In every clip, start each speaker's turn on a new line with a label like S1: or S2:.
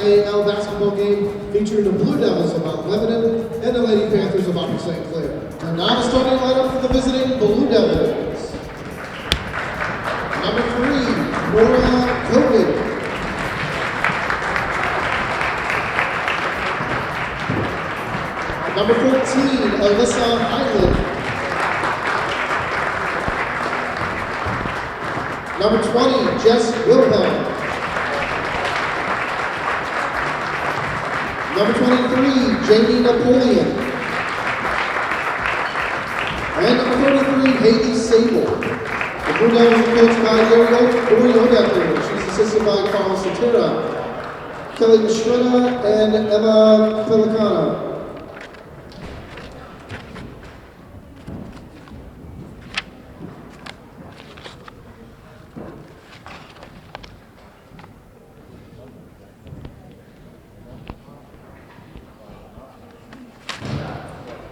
S1: AAL basketball game featuring the Blue Devils of Mount Lebanon and the Lady Panthers of Upper St. Clair. And now the starting lineup for the visiting Blue Devils. Number 3, Nora Kogan. Number 14, Alyssa Hyland. Number 20, Jess Wilhelm. Number 23, Jamie Napoleon. And number 33, Haley Sable. The Blue Devils are coached by Lori Odecker. She's assisted by Carl Satira, Kelly Mistretta, and Emma Pelicana.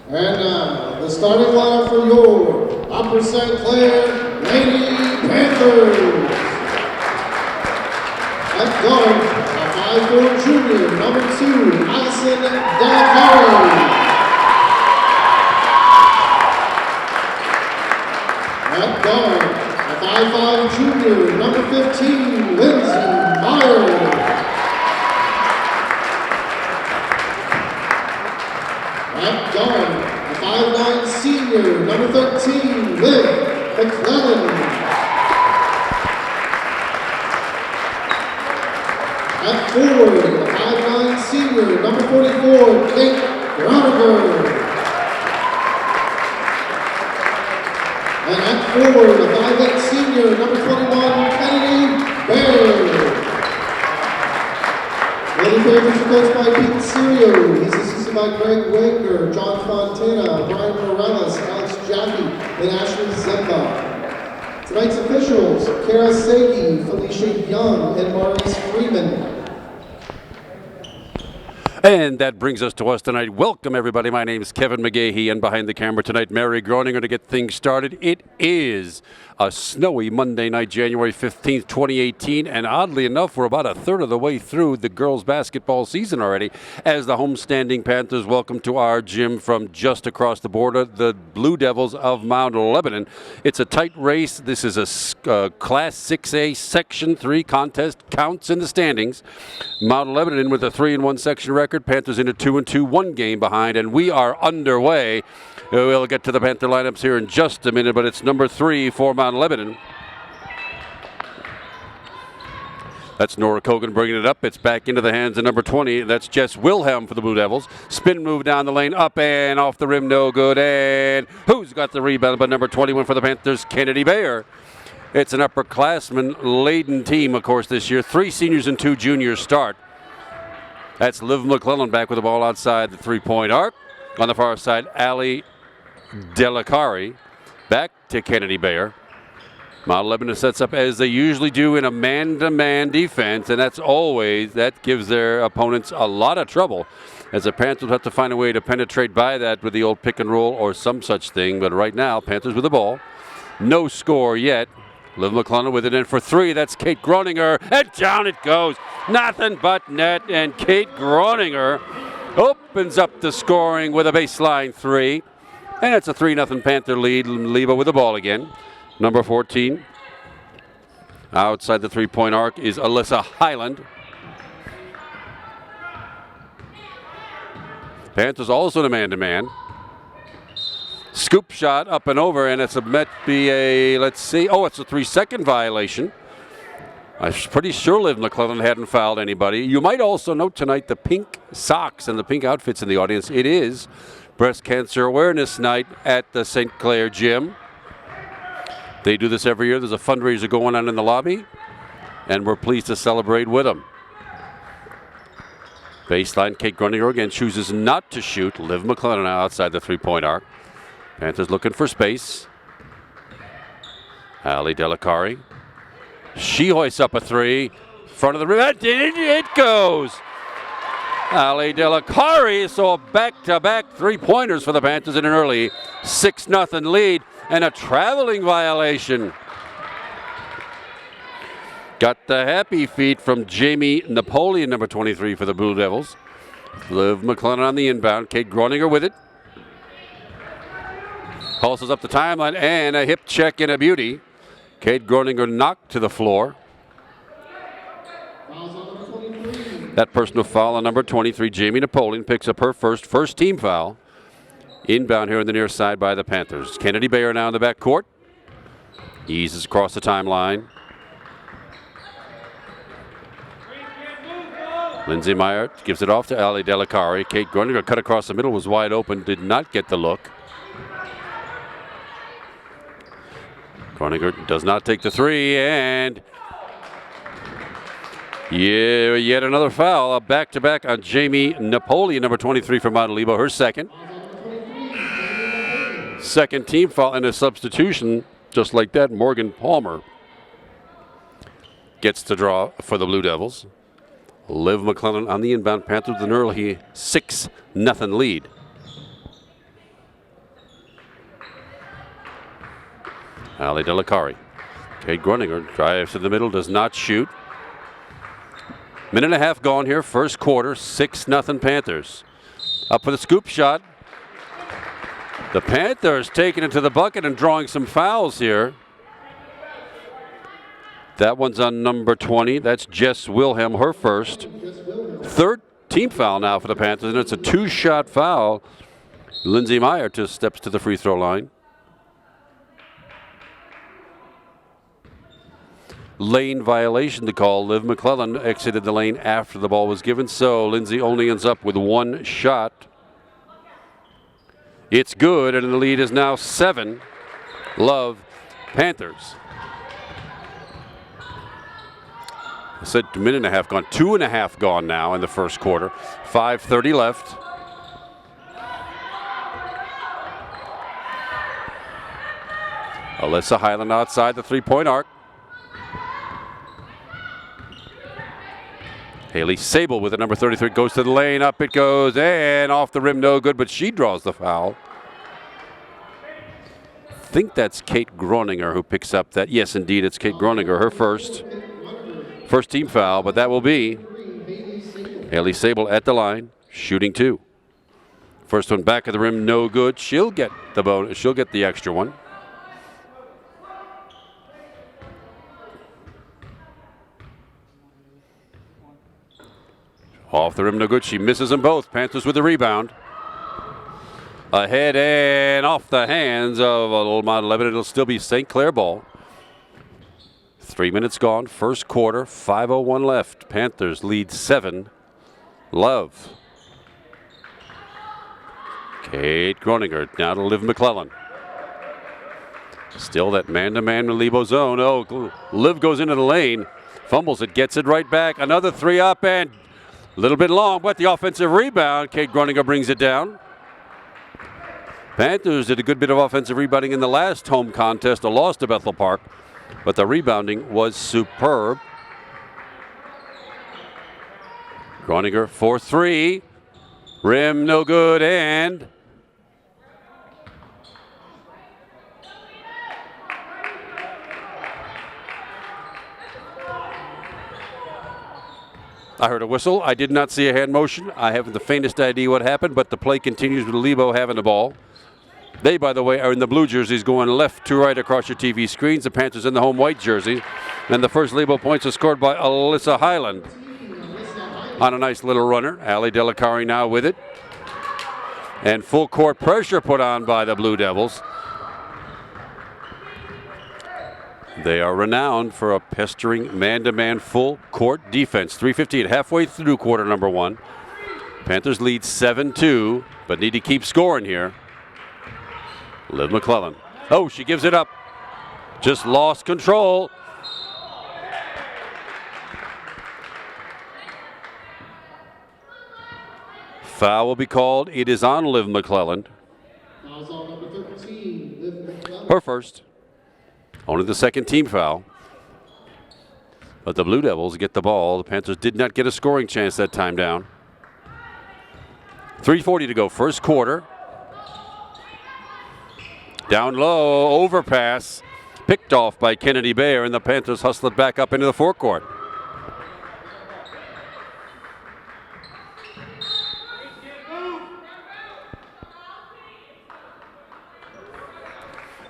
S1: And now, the starting lineup for your Upper St. Clair Lady Panthers. At guard, a 5'4" junior, number 2, Allison Delacari. At guard, a 5'5" junior, number 15, Lindsay Myers. At guard, a 5'9" senior, number 13, Liv McClellan. At forward, a 5'9" senior, number 44, Kate Groninger. And at forward, a 5'8" senior, number 21, Kennedy Baird. Lady Panthers are coached by Pete Serio. He's assisted by Greg Wagner, John Fontana, Brian Morales, Alex Jaffe, and Ashley Zemba. Tonight's officials, Kara Sagi, Felicia Young, and Maurice Freeman.
S2: And that brings us to us tonight. Welcome, everybody. My name is Kevin McGahey, and behind the camera tonight, Mary Groninger to get things started. It is a snowy Monday night, January 15th, 2018, and oddly enough, we're about a third of the way through the girls' basketball season already as the homestanding Panthers welcome to our gym from just across the border, the Blue Devils of Mount Lebanon. It's a tight race. This is a Class 6A Section 3 contest, counts in the standings. Mount Lebanon with a 3-1 section record, Panthers in a 2-2, one game behind, and we are underway. We'll get to the Panther lineups here in just a minute, but it's number 3 for Mount Lebanon. That's Nora Kogan bringing it up. It's back into the hands of number 20. That's Jess Wilhelm for the Blue Devils. Spin move down the lane, up and off the rim, no good. And who's got the rebound? But number 21 for the Panthers, Kennedy Bayer. It's an upperclassman-laden team, of course, this year. 3 seniors and 2 juniors start. That's Liv McClellan back with the ball outside the three-point arc. On the far side, Allie Delacari. Back to Kennedy Bayer. Mount Lebanon sets up as they usually do in a man-to-man defense, and that gives their opponents a lot of trouble, as the Panthers have to find a way to penetrate by that with the old pick and roll or some such thing. But right now, Panthers with the ball. No score yet. Liv McClellan with it in for 3. That's Kate Groninger, and down it goes. Nothing but net, and Kate Groninger opens up the scoring with a baseline 3. And it's a 3-0 Panther lead. Leba with the ball again. Number 14. Outside the three-point arc is Alyssa Hyland. Panthers also in a man-to-man. Scoop shot up and over, and it's it's a 3-second violation. I'm pretty sure Liv McClellan hadn't fouled anybody. You might also note tonight the pink socks and the pink outfits in the audience. It is Breast Cancer Awareness Night at the St. Clair Gym. They do this every year. There's a fundraiser going on in the lobby, and we're pleased to celebrate with them. Baseline, Kate Groninger again chooses not to shoot. Liv McClellan outside the three-point arc. Panthers looking for space. Allie Delacari. She hoists up a 3. Front of the rim. It goes. Allie Delacari. So back-to-back three-pointers for the Panthers in an early 6-0 lead. And a traveling violation. Got the happy feet from Jamie Napoleon, number 23 for the Blue Devils. Liv McClellan on the inbound. Kate Groninger with it. Pulses up the timeline and a hip check and a beauty. Kate Groninger knocked to the floor. That personal foul on number 23, Jamie Napoleon, picks up her first team foul. Inbound here on the near side by the Panthers. Kennedy Bayer now in the back court. Eases across the timeline. Lindsay Meyer gives it off to Ali Delicari. Kate Groninger cut across the middle, was wide open, did not get the look. Groninger does not take the three, and yeah, yet another foul. A back-to-back on Jamie Napoleon, number 23 for Montalebo, her second. Second team foul and a substitution, just like that. Morgan Palmer gets the draw for the Blue Devils. Liv McClellan on the inbound. Panthers with an early 6-0 lead. Ali Delicari. Kate Groninger drives to the middle, does not shoot. Minute and a half gone here, first quarter, 6-0 Panthers. Up for the scoop shot. The Panthers taking it to the bucket and drawing some fouls here. That one's on number 20. That's Jess Wilhelm, her first. Third team foul now for the Panthers, and it's a two-shot foul. Lindsay Meyer just steps to the free throw line. Lane violation to call. Liv McClellan exited the lane after the ball was given, so Lindsay only ends up with one shot. It's good, and the lead is now 7. Love Panthers. I said a minute and a half gone. 2.5 gone now in the first quarter. 5:30 left. Alyssa Highland outside the three-point arc. Haley Sable with the number 33 goes to the lane. Up it goes, and off the rim, no good, but she draws the foul. I think that's Kate Groninger who picks up that. Yes, indeed, it's Kate Groninger, her first team foul, but that will be Haley Sable at the line, shooting 2. First one back of the rim, no good. She'll get the bonus. She'll get the extra one. Off the rim, no good. She misses them both. Panthers with the rebound. Ahead and off the hands of Old Mount 11. It'll still be St. Clair ball. 3 minutes gone. First quarter. 5:01 left. Panthers lead 7. Love. Kate Groninger now to Liv McClellan. Still that man-to-man Montalebo zone. Oh, Liv goes into the lane. Fumbles it. Gets it right back. Another three up and a little bit long, but the offensive rebound. Kate Groninger brings it down. Panthers did a good bit of offensive rebounding in the last home contest, a loss to Bethel Park, but the rebounding was superb. Groninger for 3. Rim no good, and I heard a whistle. I did not see a hand motion. I haven't the faintest idea what happened, but the play continues with Lebo having the ball. They, by the way, are in the blue jerseys going left to right across your TV screens. The Panthers in the home white jersey. And the first Lebo points are scored by Alyssa Highland on a nice little runner. Ali Delicari now with it. And full court pressure put on by the Blue Devils. They are renowned for a pestering man-to-man full court defense. 3:58 halfway through quarter number 1. Panthers lead 7-2, but need to keep scoring here. Liv McClellan. Oh, she gives it up. Just lost control. Foul will be called. It is on Liv McClellan.
S1: Foul's on number 13, Liv McClellan.
S2: Her first. Only the second team foul. But the Blue Devils get the ball. The Panthers did not get a scoring chance that time down. 3:40 to go, first quarter. Down low, overpass. picked off by Kennedy Bayer, and the Panthers hustle it back up into the forecourt.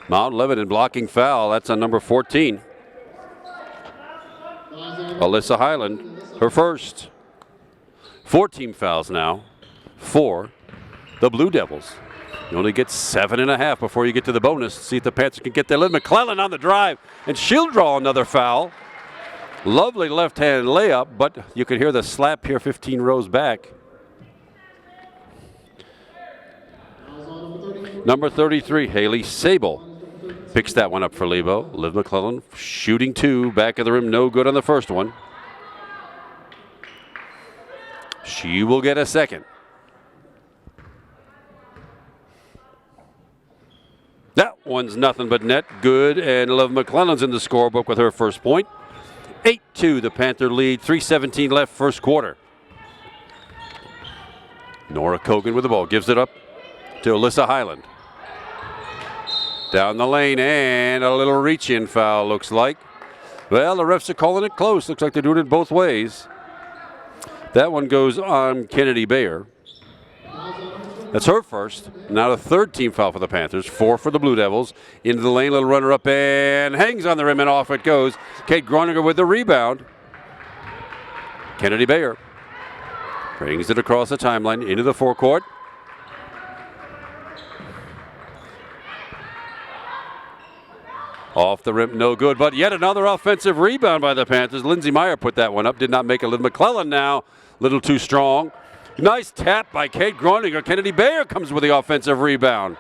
S2: Mount Lebanon blocking foul. That's on number 14. Alyssa Highland, her first. 4 team fouls now for the Blue Devils. You only get 7.5 before you get to the bonus. See if the Panthers can get there. Lynn McClellan on the drive, and she'll draw another foul. Lovely left-hand layup, but you can hear the slap here 15 rows back. Number 33, Haley Sable, picks that one up for Lebo. Liv McClellan shooting 2, back of the rim, no good on the first one. She will get a second. That one's nothing but net. Good, and Liv McClellan's in the scorebook with her first point. 8-2, the Panther lead. 3:17 left, first quarter. Nora Kogan with the ball, gives it up to Alyssa Highland. Down the lane, and a little reach-in foul, looks like. Well, the refs are calling it close. Looks like they're doing it both ways. That one goes on Kennedy Bayer. That's her first. Now the third team foul for the Panthers. 4 for the Blue Devils. Into the lane, little runner up and hangs on the rim, and off it goes. Kate Groninger with the rebound. Kennedy Bayer brings it across the timeline into the forecourt. Off the rim, no good, but yet another offensive rebound by the Panthers. Lindsay Meyer put that one up, did not make it. Liv McClellan now, a little too strong. Nice tap by Kate Groninger. Kennedy Bayer comes with the offensive rebound.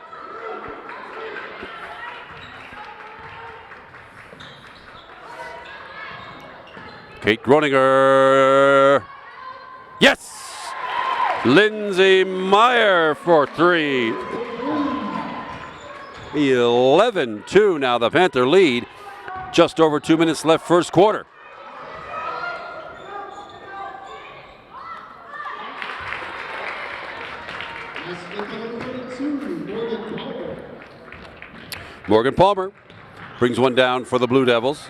S2: Kate Groninger. Yes! Lindsay Meyer for 3. 11-2 now, the Panther lead. Just over 2 minutes left, first quarter. Morgan Palmer brings one down for the Blue Devils.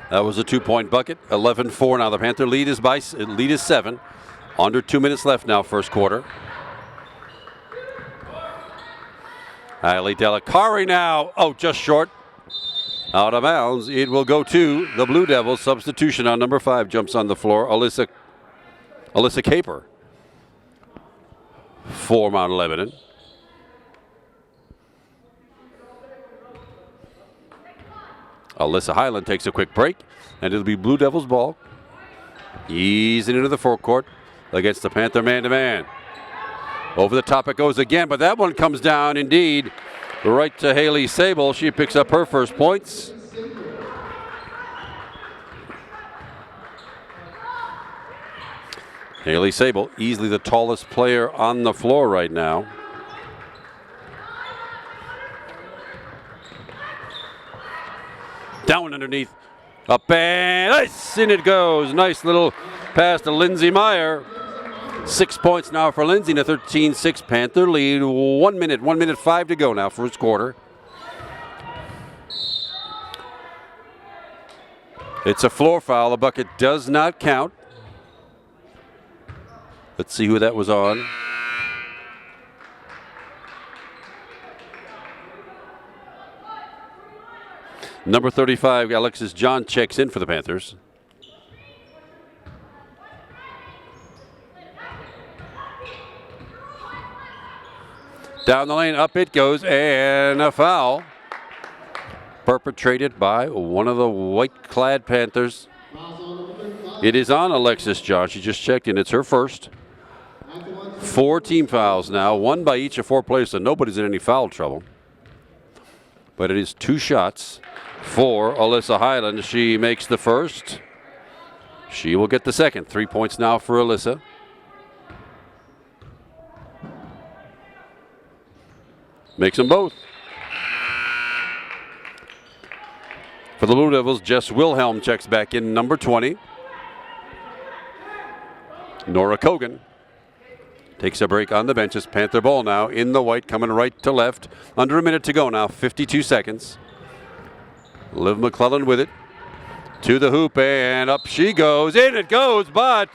S2: That was a 2-point bucket. 11-4 now. The Panther lead is 7. Under 2 minutes left now, first quarter. Hailey Delicari now. Oh, just short. Out of bounds. It will go to the Blue Devils. Substitution on number 5 jumps on the floor. Alyssa Caper for Mount Lebanon. Alyssa Highland takes a quick break, and it'll be Blue Devils ball. Easing into the forecourt against the Panther man-to-man. Over the top it goes again, but that one comes down indeed right to Haley Sable. She picks up her first points. Haley Sable, easily the tallest player on the floor right now. Down underneath, up and nice, in it goes. Nice little pass to Lindsay Meyer. 6 points now for Lindsay in a 13-6 Panther lead. 1 minute 5 to go now, first quarter. It's a floor foul. The bucket does not count. Let's see who that was on. Number 35, Alexis John checks in for the Panthers. Down the lane, up it goes, and a foul perpetrated by one of the white-clad Panthers. It is on Alexis John. She just checked in. It's her first. 4 team fouls now, 1 by each of 4 players, so nobody's in any foul trouble. But it is 2 shots for Alyssa Highland. She makes the first. She will get the second. 3 points now for Alyssa. Makes them both. For the Blue Devils, Jess Wilhelm checks back in, number 20. Nora Kogan takes a break on the benches. Panther ball now in the white, coming right to left. Under a minute to go now, 52 seconds. Liv McClellan with it. To the hoop, and up she goes. In it goes, but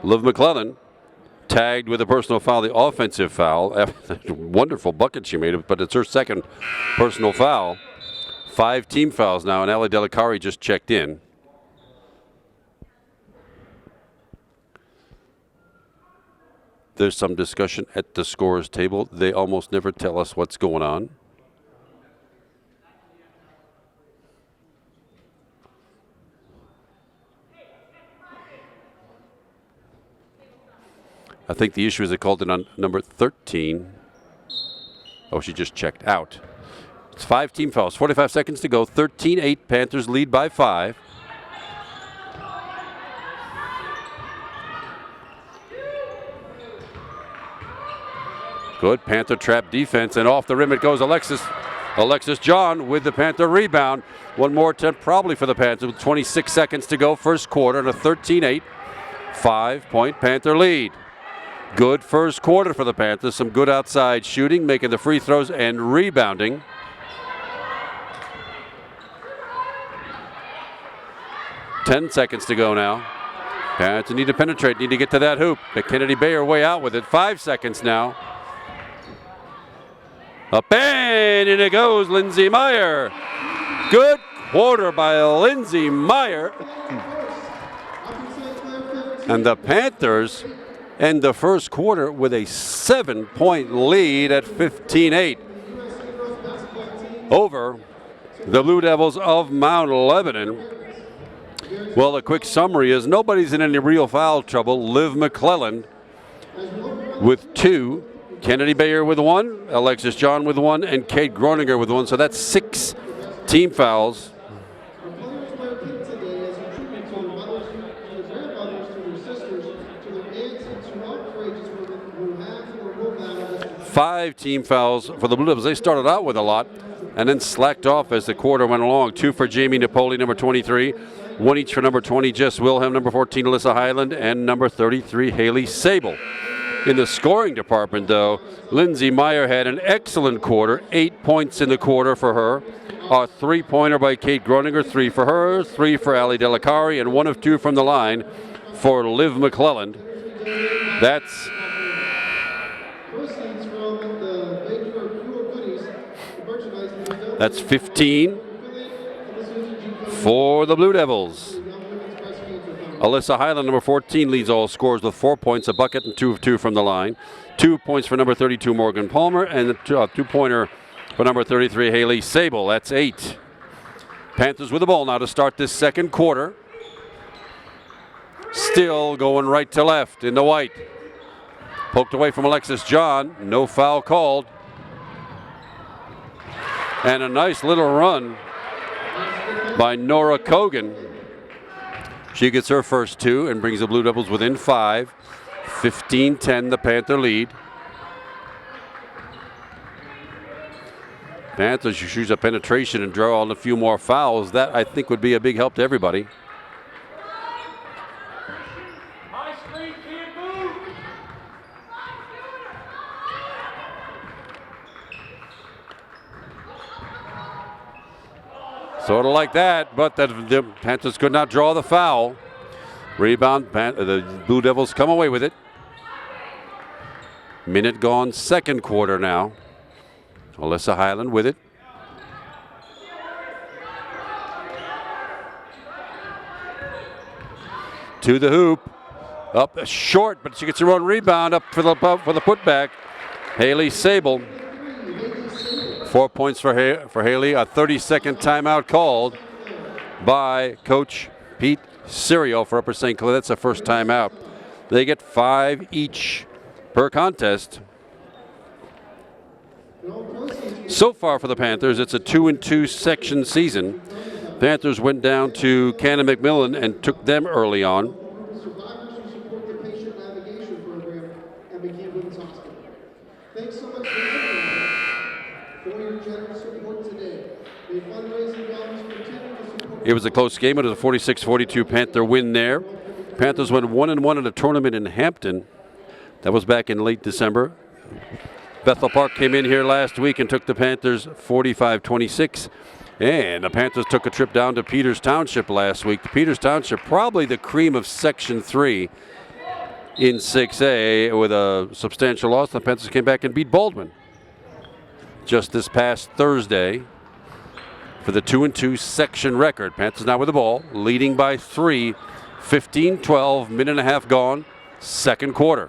S2: Liv McClellan tagged with a personal foul, the offensive foul. Wonderful bucket she made, but it's her second personal foul. 5 team fouls now, and Ali Delicari just checked in. There's some discussion at the scorer's table. They almost never tell us what's going on. I think the issue is they called it on number 13. Oh, she just checked out. It's 5 team fouls, 45 seconds to go, 13-8. Panthers lead by 5. Good Panther trap defense, and off the rim it goes. Alexis John with the Panther rebound. One more attempt probably for the Panthers with 26 seconds to go, first quarter, and a 13-8. 5-point Panther lead. Good first quarter for the Panthers. Some good outside shooting, making the free throws and rebounding. Ten seconds to go now. Panthers need to penetrate, need to get to that hoop. But Kennedy Bayer way out with it. 5 seconds now. Up and in it goes, Lindsey Meyer. Good quarter by Lindsey Meyer. And the Panthers end the first quarter with a 7-point lead at 15-8 over the Blue Devils of Mount Lebanon. Well, a quick summary is nobody's in any real foul trouble. Liv McClellan with 2, Kennedy Bayer with 1, Alexis John with 1, and Kate Groninger with 1. So that's 6 team fouls. Five team fouls for the Blue Devils. They started out with a lot and then slacked off as the quarter went along. 2 for Jamie Napoli, number 23. 1 each for number 20, Jess Wilhelm, number 14, Alyssa Highland, and number 33, Haley Sable. In the scoring department, though, Lindsey Meyer had an excellent quarter. 8 points in the quarter for her. A 3-pointer by Kate Groninger, 3 for her, 3 for Ali Delicari, and 1 of 2 from the line for Liv McClellan. That's 15 for the Blue Devils. Alyssa Highland, number 14, leads all scores with 4 points, a bucket, and 2 of 2 from the line. 2 points for number 32, Morgan Palmer, and a 2-pointer for number 33, Haley Sable. That's 8. Panthers with the ball now to start this second quarter. Still going right to left in the white. Poked away from Alexis John. No foul called. And a nice little run by Nora Kogan. She gets her first 2 and brings the Blue Devils within 5. 15-10, the Panther lead. Panthers use a penetration and draw on a few more fouls. That, I think, would be a big help to everybody. Sort of like that, but the Panthers could not draw the foul. Rebound, the Blue Devils come away with it. Minute gone, second quarter now. Alyssa Highland with it. To the hoop. Up short, but she gets her own rebound up for the putback. Haley Sable. 4 points for Haley. A 30-second timeout called by Coach Pete Sirio for Upper St. Clair. That's the first timeout. They get 5 each per contest. So far for the Panthers, it's a 2-2 section season. Panthers went down to Cannon McMillan and took them early on.
S1: Thanks so much for your generous support today. A fundraising balance for
S2: It was a close game. It was a 46-42 Panther win there. Panthers went 1-1 in a tournament in Hampton. That was back in late December. Bethel Park came in here last week and took the Panthers 45-26. And the Panthers took a trip down to Peters Township last week. The Peters Township, probably the cream of Section 3 in 6A, with a substantial loss. The Panthers came back and beat Baldwin just this past Thursday for the 2-2 section record. Panthers now with the ball, leading by 3, 15-12, minute and a half gone, second quarter.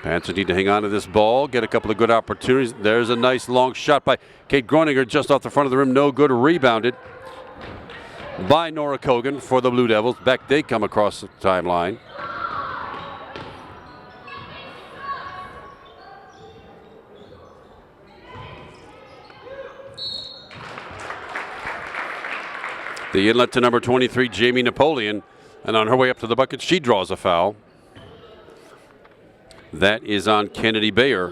S2: Panthers need to hang on to this ball, get a couple of good opportunities. There's a nice long shot by Kate Groninger just off the front of the rim. No good. Rebounded by Nora Kogan for the Blue Devils. Back they come across the timeline. The inlet to number 23, Jamie Napoleon. And on her way up to the bucket, she draws a foul. That is on Kennedy Bayer.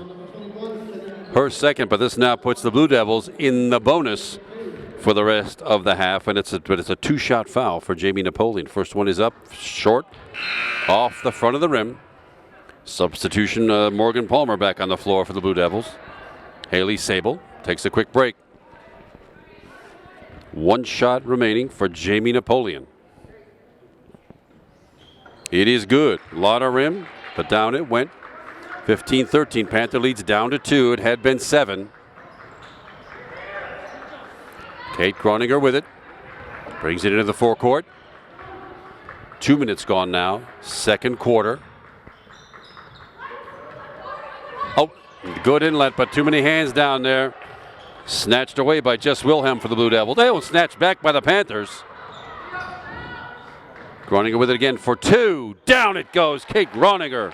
S2: Her second, but this now puts the Blue Devils in the bonus for the rest of the half, and it's a two-shot foul for Jamie Napoleon. First one is up, short, off the front of the rim. Substitution, Morgan Palmer back on the floor for the Blue Devils. Haley Sable takes a quick break. One shot remaining for Jamie Napoleon. It is good. Lot of rim, but down it went. 15-13. Panther leads down to 2. It had been 7. Kate Groninger with it. Brings it into the forecourt. 2 minutes gone now. Second quarter. Oh, good inlet, but too many hands down there. Snatched away by Jess Wilhelm for the Blue Devils. They will snatch back by the Panthers. Groninger with it again for 2. Down it goes. Kate Groninger.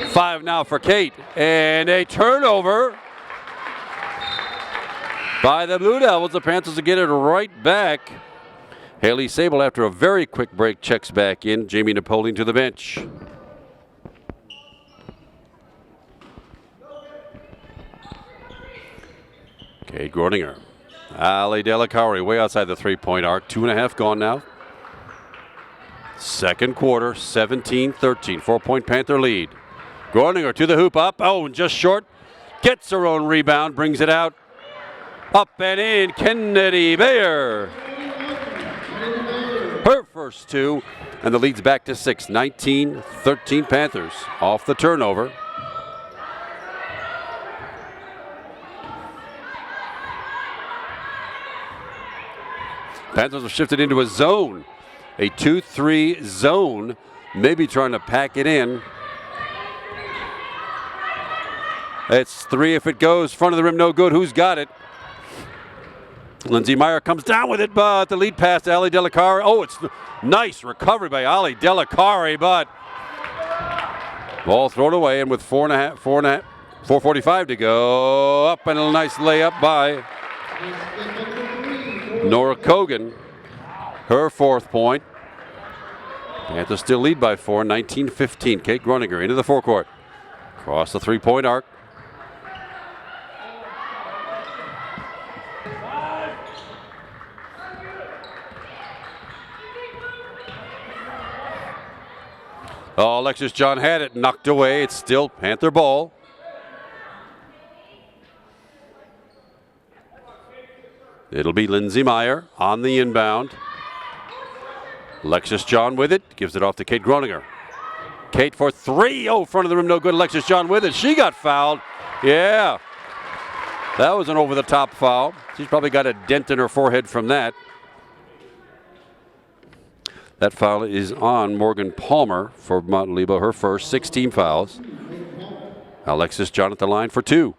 S2: 5 now for Kate, and a turnover by the Blue Devils. The Panthers will get it right back. Haley Sable, after a very quick break, checks back in. Jamie Napoleon to the bench. Kate Groninger. Ali Delacari way outside the three-point arc. 2.5 gone now. Second quarter, 17-13. 4-point Panther lead. Groninger to the hoop, up, oh, and just short. Gets her own rebound, brings it out. Up and in, Kennedy Bayer. Her first 2, and the lead's back to 6. 19-13 Panthers off the turnover. Panthers have shifted into a zone. A 2-3 zone, maybe trying to pack it in. It's 3 if it goes. Front of the rim, no good. Who's got it? Lindsay Meyer comes down with it, but the lead pass to Ali Delacari. Oh, it's nice recovery by Ali Delacari, but ball thrown away, and with 4:45 to go, up and a nice layup by Nora Kogan. Her 4th point. Panthers still lead by 4, 19-15. Kate Groninger into the forecourt. Across the three-point arc. Oh, Alexis John had it knocked away. It's still Panther ball. It'll be Lindsay Meyer on the inbound. Alexis John with it. Gives it off to Kate Groninger. Kate for 3. Oh, front of the rim, no good. Alexis John with it. She got fouled. Yeah. That was an over-the-top foul. She's probably got a dent in her forehead from that. That foul is on Morgan Palmer for Montaleba, her first, 16 fouls. Alexis John at the line for 2.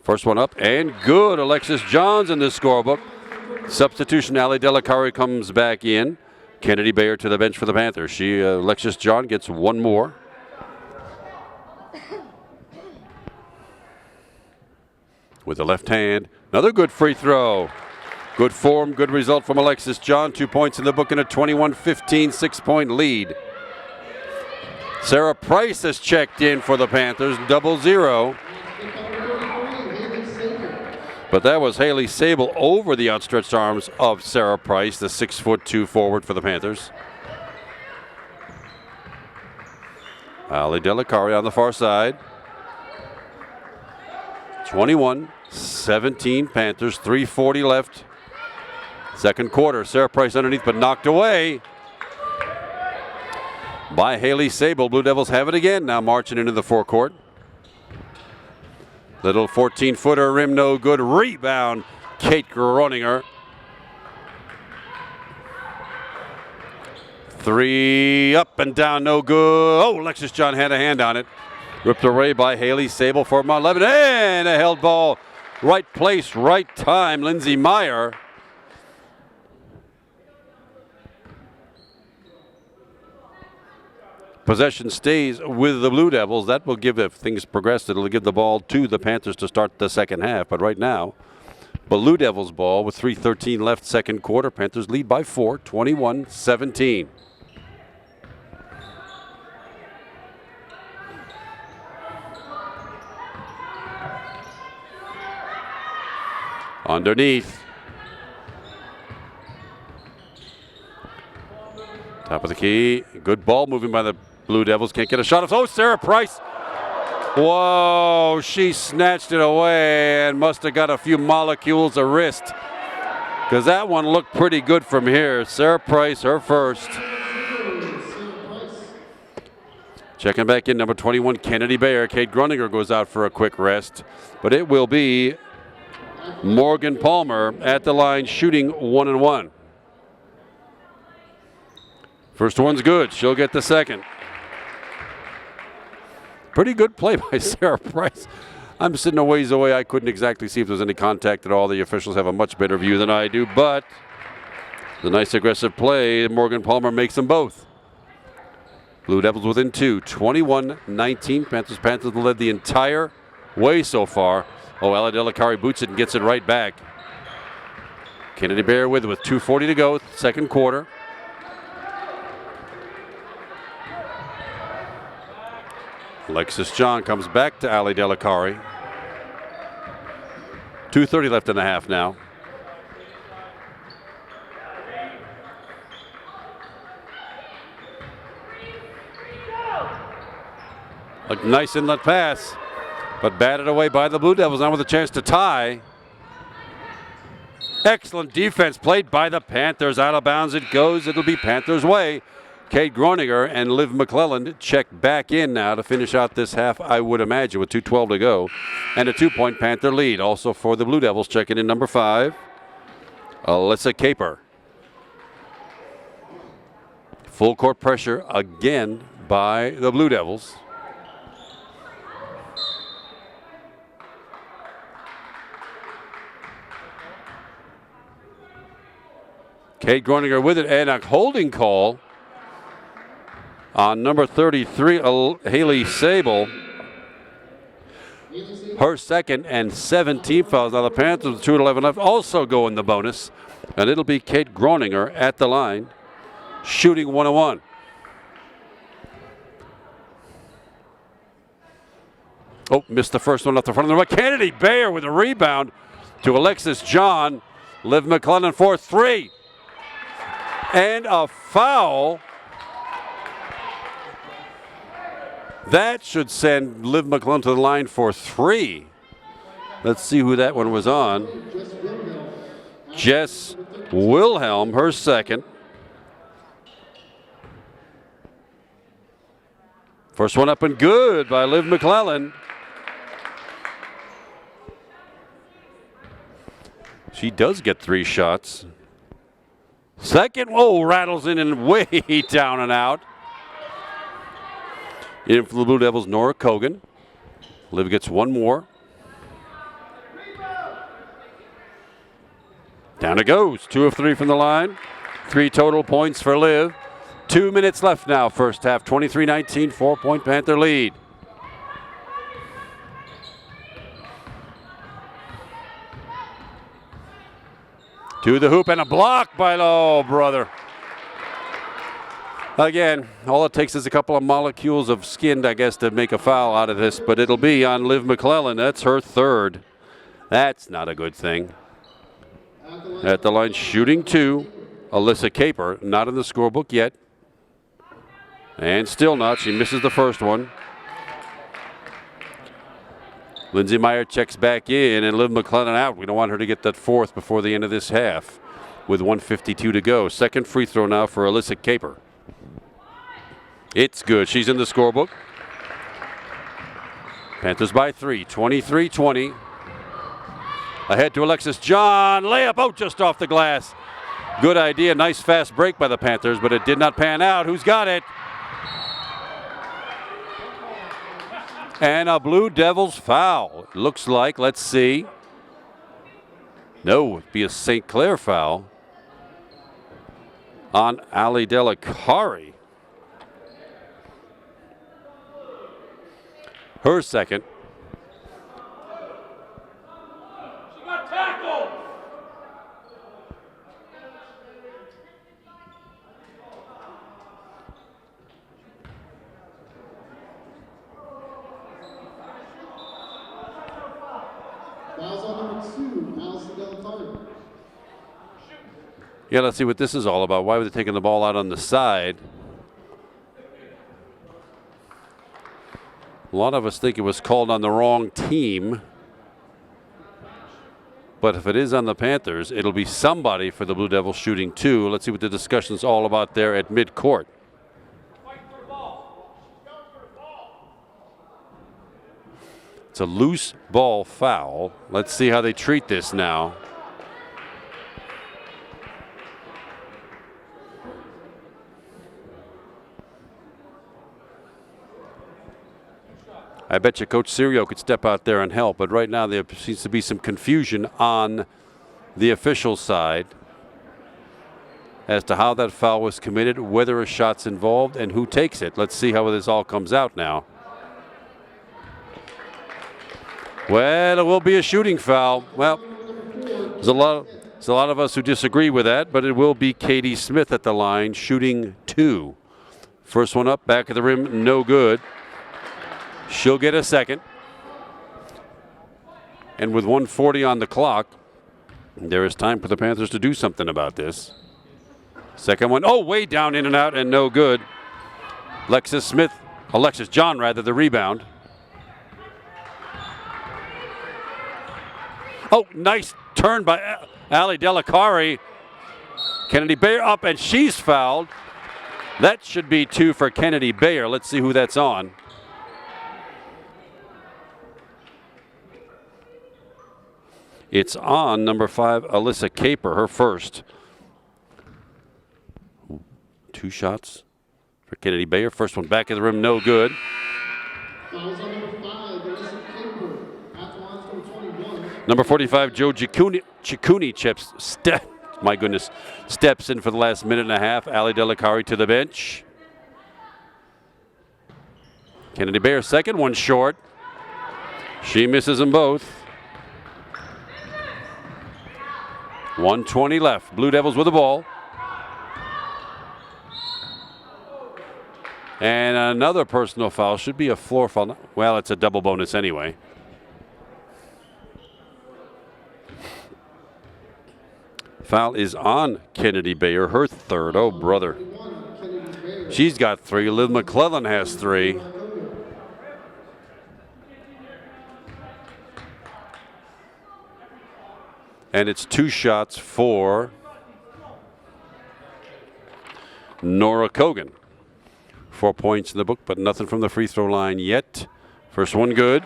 S2: First one up and good. Alexis John's in this scorebook. Substitution, Ali Delacari comes back in. Kennedy Bayer to the bench for the Panthers. Alexis John gets one more. With the left hand, another good free throw. Good form, good result from Alexis John. 2 points in the book and a 21-15 6-point lead. Sarah Price has checked in for the Panthers, 0-0. But that was Haley Sable over the outstretched arms of Sarah Price, the 6'2" forward for the Panthers. Ali Delacari on the far side. 21-17 Panthers, 3:40 left. Second quarter, Sarah Price underneath but knocked away by Haley Sable. Blue Devils have it again, now marching into the forecourt. Little 14-footer, rim no good. Rebound, Kate Groninger. Three up and down, no good. Oh, Alexis John had a hand on it. Ripped away by Haley Sable for Mount Lebanon. And a held ball. Right place, right time. Lindsay Meyer. Possession stays with the Blue Devils. That will give, if things progress, it'll give the ball to the Panthers to start the second half. But right now, Blue Devils ball with 3:13 left, second quarter. Panthers lead by 4, 21-17. Underneath. Top of the key. Good ball moving by the Blue Devils. Can't get a shot. Oh, Sarah Price. Whoa, she snatched it away and must have got a few molecules of wrist, because that one looked pretty good from here. Sarah Price, her first. Checking back in, number 21, Kennedy Bayer. Kate Groninger goes out for a quick rest, but it will be Morgan Palmer at the line shooting 1-1. First one's good. She'll get the second. Pretty good play by Sarah Price. I'm sitting a ways away. I couldn't exactly see if there's any contact at all. The officials have a much better view than I do, but the nice aggressive play, Morgan Palmer makes them both. Blue Devils within 2, 21-19. Panthers led the entire way so far. Oh, Ella Delacari boots it and gets it right back. Kennedy Bayer with 2:40 to go, second quarter. Alexis John comes back to Ali Delacari. 2:30 left in the half now. A nice inlet pass, but batted away by the Blue Devils, now with a chance to tie. Excellent defense played by the Panthers. Out of bounds it goes. It'll be Panthers' way. Kate Groninger and Liv McClelland check back in now to finish out this half, I would imagine, with 2:12 to go. And a 2-point Panther lead. Also for the Blue Devils, checking in number 5, Alyssa Caper. Full court pressure again by the Blue Devils. Kate Groninger with it, and a holding call on number 33, Haley Sable. Her second and 17 fouls. Now the Panthers with 2:11 left also go in the bonus. And it'll be Kate Groninger at the line, shooting 1-1. Oh, missed the first one off the front of the right. Kennedy Bayer with a rebound to Alexis John. Liv McClelland for 3. And a foul. That should send Liv McClelland to the line for 3. Let's see who that one was on. Jess Wilhelm, her second. First one up and good by Liv McClelland. She does get 3 shots. Second, whoa, rattles in and way down and out. In for the Blue Devils, Nora Kogan. Liv gets one more. Down it goes. 2 of 3 from the line. 3 total points for Liv. 2 minutes left now, first half. 23-19, 4-point Panther lead. To the hoop and a block by, oh, brother. Again, all it takes is a couple of molecules of skin, I guess, to make a foul out of this, but it'll be on Liv McClelland. That's her third. That's not a good thing. At the line, shooting 2, Alyssa Caper, not in the scorebook yet. And still not. She misses the first one. Lindsay Meyer checks back in, and Liv McClellan out. We don't want her to get that fourth before the end of this half with 1:52 to go. Second free throw now for Alyssa Caper. It's good. She's in the scorebook. Panthers by 3, 23-20. Ahead to Alexis John. Layup, oh, just off the glass. Good idea. Nice fast break by the Panthers, but it did not pan out. Who's got it? And a Blue Devils foul. Looks like, let's see. No, it'd be a St. Clair foul on Ali Delacari. Her second.
S3: She got tackled.
S1: Fouls on number 2, Allison Delacari.
S2: Yeah, let's see what this is all about. Why were they taking the ball out on the side? A lot of us think it was called on the wrong team. But if it is on the Panthers, it'll be somebody for the Blue Devils shooting 2. Let's see what the discussion's all about there at midcourt. It's a loose ball foul. Let's see how they treat this now. I bet you Coach Serio could step out there and help, but right now there seems to be some confusion on the official side as to how that foul was committed, whether a shot's involved, and who takes it. Let's see how this all comes out now. Well, it will be a shooting foul. Well, there's a lot of us who disagree with that, but it will be Katie Smith at the line, shooting 2. First one up, back of the rim, no good. She'll get a second. And with 1:40 on the clock, there is time for the Panthers to do something about this. Second one, oh, way down, in and out, and no good. Alexis John, the rebound. Oh, nice turn by Ali Delacari. Kennedy Bayer up, and she's fouled. That should be 2 for Kennedy Bayer. Let's see who that's on. It's on number 5, Alyssa Caper, her first. 2 shots for Kennedy Bayer. First one back of the rim, no good.
S1: Fouls on number 5, Alyssa Caper. At the line, number 21.
S2: Number 45, Joe Ciccuni steps in for the last minute and a half. Ali Delacari to the bench. Kennedy Bayer second, one short. She misses them both. 1:20 left. Blue Devils with the ball. And another personal foul. Should be a floor foul. Well, it's a double bonus anyway. Foul is on Kennedy Bayer, her third. Oh, brother. She's got 3. Liv McClellan has 3. And it's 2 shots for Nora Kogan. 4 points in the book, but nothing from the free throw line yet. First one good.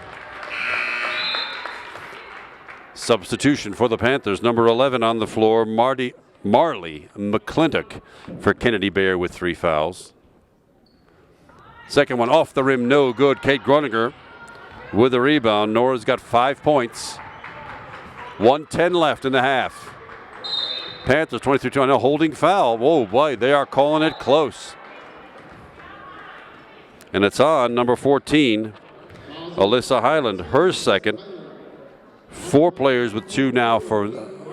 S2: Substitution for the Panthers. Number 11 on the floor, Marley McClintock for Kennedy Bayer with 3 fouls. Second one off the rim, no good. Kate Groninger with the rebound. Nora's got 5 points. 1:10 left in the half. Panthers 23-20, holding foul. Whoa, boy, they are calling it close. And it's on number 14, Alyssa Highland, her second. 4 players with 2 now for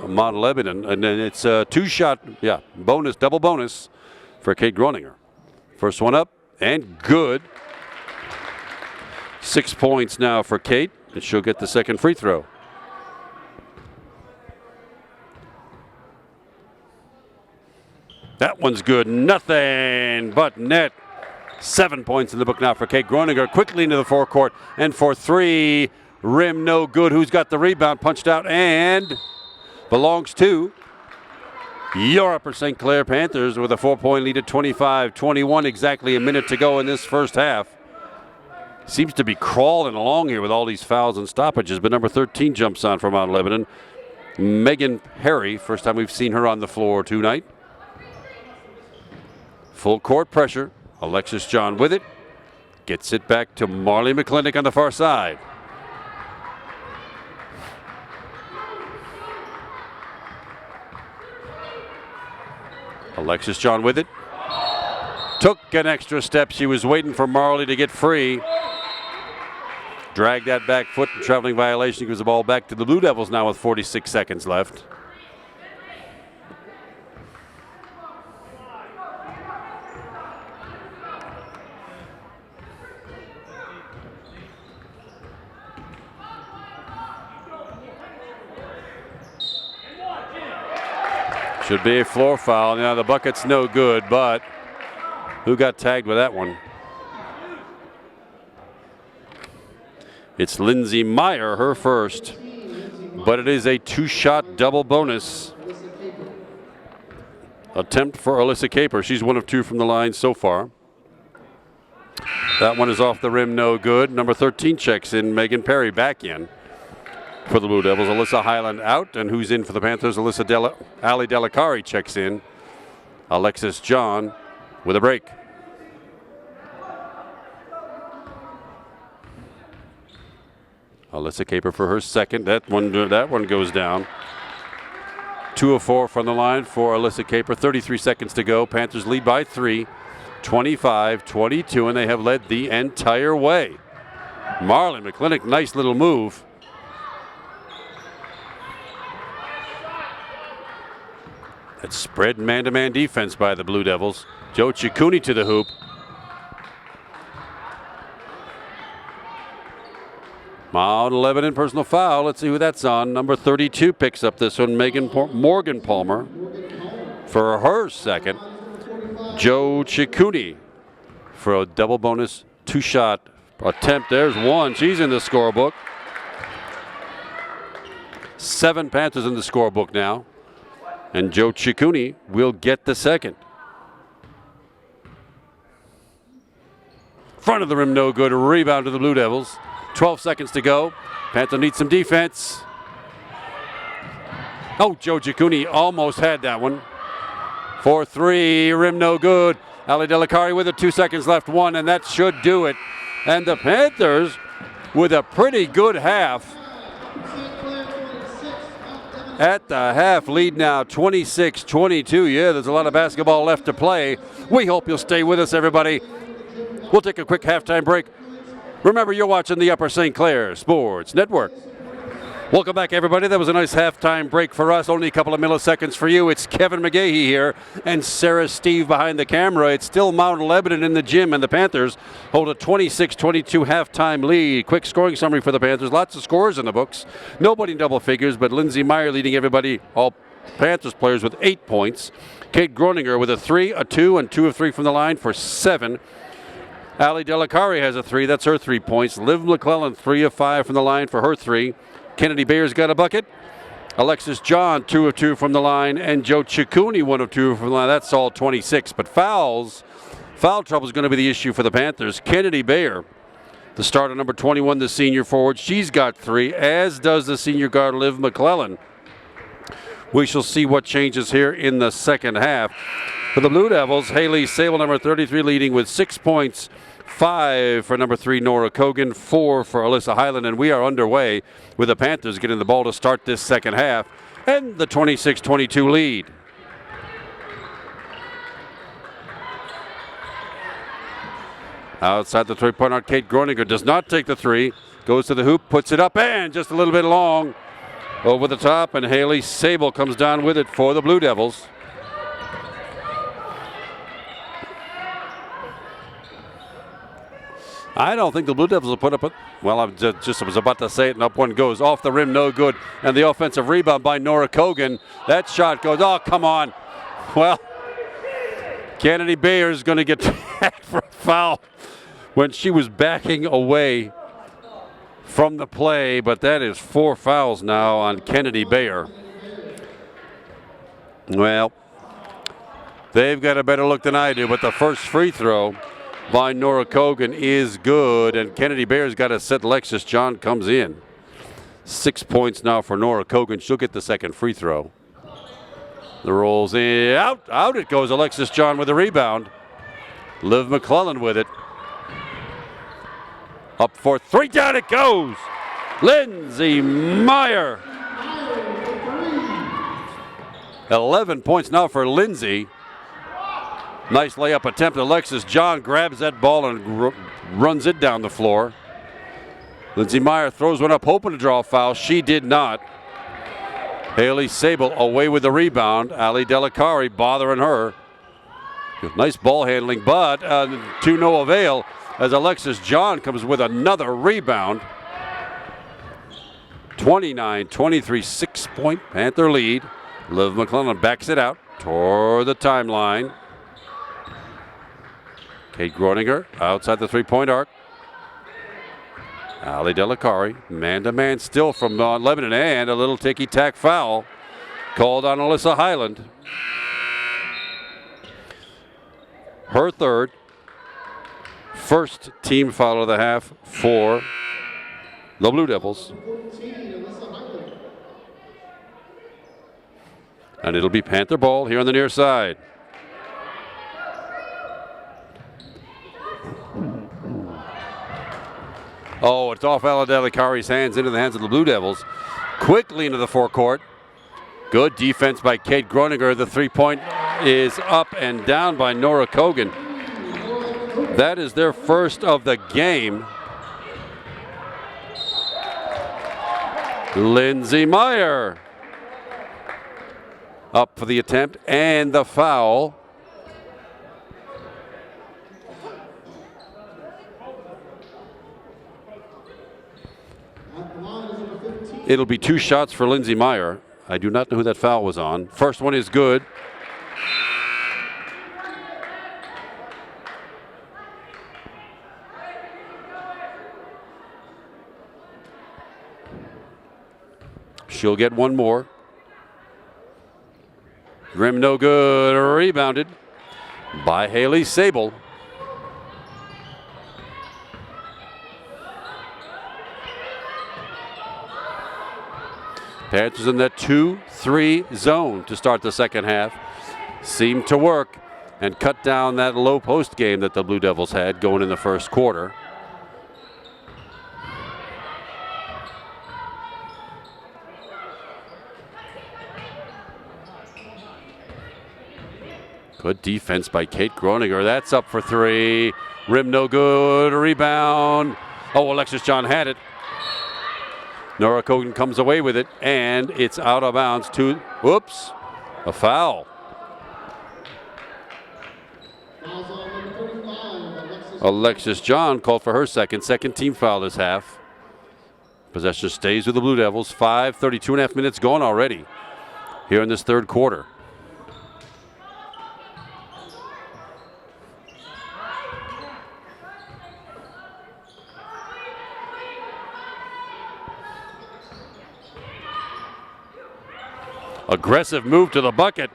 S2: Mount Lebanon. And then it's a 2-shot, double bonus for Kate Groninger. First one up and good. 6 points now for Kate, and she'll get the second free throw. That one's good. Nothing but net. 7 points in the book now for Kate Groninger. Quickly into the forecourt. And for three, rim no good. Who's got the rebound? Punched out and belongs to your Upper St. Clair Panthers with a 4-point lead at 25-21. Exactly a minute to go in this first half. Seems to be crawling along here with all these fouls and stoppages. But number 13 jumps on for Mount Lebanon. Megan Perry, first time we've seen her on the floor tonight. Full court pressure. Alexis John with it. Gets it back to Marley McClintock on the far side. Alexis John with it. Took an extra step. She was waiting for Marley to get free. Dragged that back foot, traveling violation, gives the ball back to the Blue Devils now with 46 seconds left. Should be a floor foul. Now the bucket's no good, but who got tagged with that one? It's Lindsay Meyer, her first, but it is a two-shot double bonus attempt for Alyssa Caper. She's 1 of 2 from the line so far. That one is off the rim, no good. Number 13 checks in. Megan Perry back in for the Blue Devils. Alyssa Highland out, and who's in for the Panthers? Ali Delacari checks in. Alexis John with a break. Alyssa Caper for her second. That one goes down. 2 of 4 from the line for Alyssa Caper. 33 seconds to go. Panthers lead by 3, 25-22, and they have led the entire way. Marley McClintock, nice little move. That spread man-to-man defense by the Blue Devils. Joe Ciccone to the hoop. Mount Lebanon personal foul. Let's see who that's on. Number 32 picks up this one. Morgan Palmer for her second. Joe Ciccone for a double bonus 2-shot attempt. There's one. She's in the scorebook. 7 Panthers in the scorebook now. And Joe Ciccone will get the second. Front of the rim, no good. Rebound to the Blue Devils. 12 seconds to go. Panther needs some defense. Oh, Joe Ciccone almost had that one. 4-3, rim no good. Ali Delacari with it, 2 seconds left, 1, and that should do it. And the Panthers with a pretty good half. At the half, lead now 26-22. Yeah, there's a lot of basketball left to play. We hope you'll stay with us, everybody. We'll take a quick halftime break. Remember, you're watching the Upper St. Clair Sports Network. Welcome back, everybody. That was a nice halftime break for us. Only a couple of milliseconds for you. It's Kevin McGahey here and Sarah Steve behind the camera. It's still Mount Lebanon in the gym, and the Panthers hold a 26-22 halftime lead. Quick scoring summary for the Panthers. Lots of scores in the books. Nobody in double figures, but Lindsay Meyer leading everybody, all Panthers players, with 8 points. Kate Groninger with a 3, a 2, and 2 of 3 from the line for 7. Ali Delacari has a 3. That's her 3 points. Liv McClellan, 3 of 5 from the line for her 3. Kennedy Bayer's got a bucket. Alexis John, 2 of 2 from the line. And Joe Ciccone, 1 of 2 from the line. That's all 26. But foul trouble is going to be the issue for the Panthers. Kennedy Bayer, the starter, number 21, the senior forward. She's got 3, as does the senior guard, Liv McClellan. We shall see what changes here in the second half. For the Blue Devils, Haley Sable, number 33, leading with 6 points. 5 for number 3, Nora Kogan. 4 for Alyssa Highland. And we are underway with the Panthers getting the ball to start this second half and the 26-22 lead. Outside the three-point arc, Kate Groninger does not take the 3. Goes to the hoop, puts it up, and just a little bit long over the top. And Haley Sable comes down with it for the Blue Devils. I don't think the Blue Devils will put up a, well, I was about to say it, and up one goes. Off the rim, no good. And the offensive rebound by Nora Kogan. That shot goes, oh, come on. Well, Kennedy Bayer is going to get tagged for a foul when she was backing away from the play, but that is 4 fouls now on Kennedy Bayer. Well, they've got a better look than I do, but the first free throw by Nora Kogan is good, and Kennedy Bayer's got to set. Alexis John comes in. 6 points now for Nora Kogan. She'll get the second free throw. The rolls in, out it goes. Alexis John with the rebound. Liv McClellan with it. Up for 3, down it goes. Lindsay Meyer. 11 points now for Lindsay. Nice layup attempt. Alexis John grabs that ball and runs it down the floor. Lindsay Meyer throws one up, hoping to draw a foul. She did not. Haley Sable away with the rebound. Ali Delicari bothering her. Nice ball handling, but to no avail as Alexis John comes with another rebound. 29-23, 6-point Panther lead. Liv McClellan backs it out toward the timeline. Kate Groninger outside the three-point arc. Ali Delicari, man-to-man still from Lebanon, and a little ticky-tack foul called on Alyssa Highland. Her third, first team foul of the half for the Blue Devils. And it'll be Panther ball here on the near side. Oh, it's off Ali Delicari's hands into the hands of the Blue Devils. Quickly into the forecourt. Good defense by Kate Groninger. The three-point is up and down by Nora Kogan. That is their first of the game. Lindsay Meyer up for the attempt and the foul. It'll be 2 shots for Lindsay Meyer. I do not know who that foul was on. First one is good. She'll get one more. Rim no good. Rebounded by Haley Sable. Panthers in that 2-3 zone to start the second half. Seemed to work and cut down that low post game that the Blue Devils had going in the first quarter. Good defense by Kate Groninger. That's up for 3. Rim no good. Rebound. Oh, Alexis John had it. Nora Kogan comes away with it, and it's out of bounds to, whoops, a foul. Alexis John called for her second team foul this half. Possession stays with the Blue Devils. 32.5 minutes gone already here in this third quarter. Aggressive move to the bucket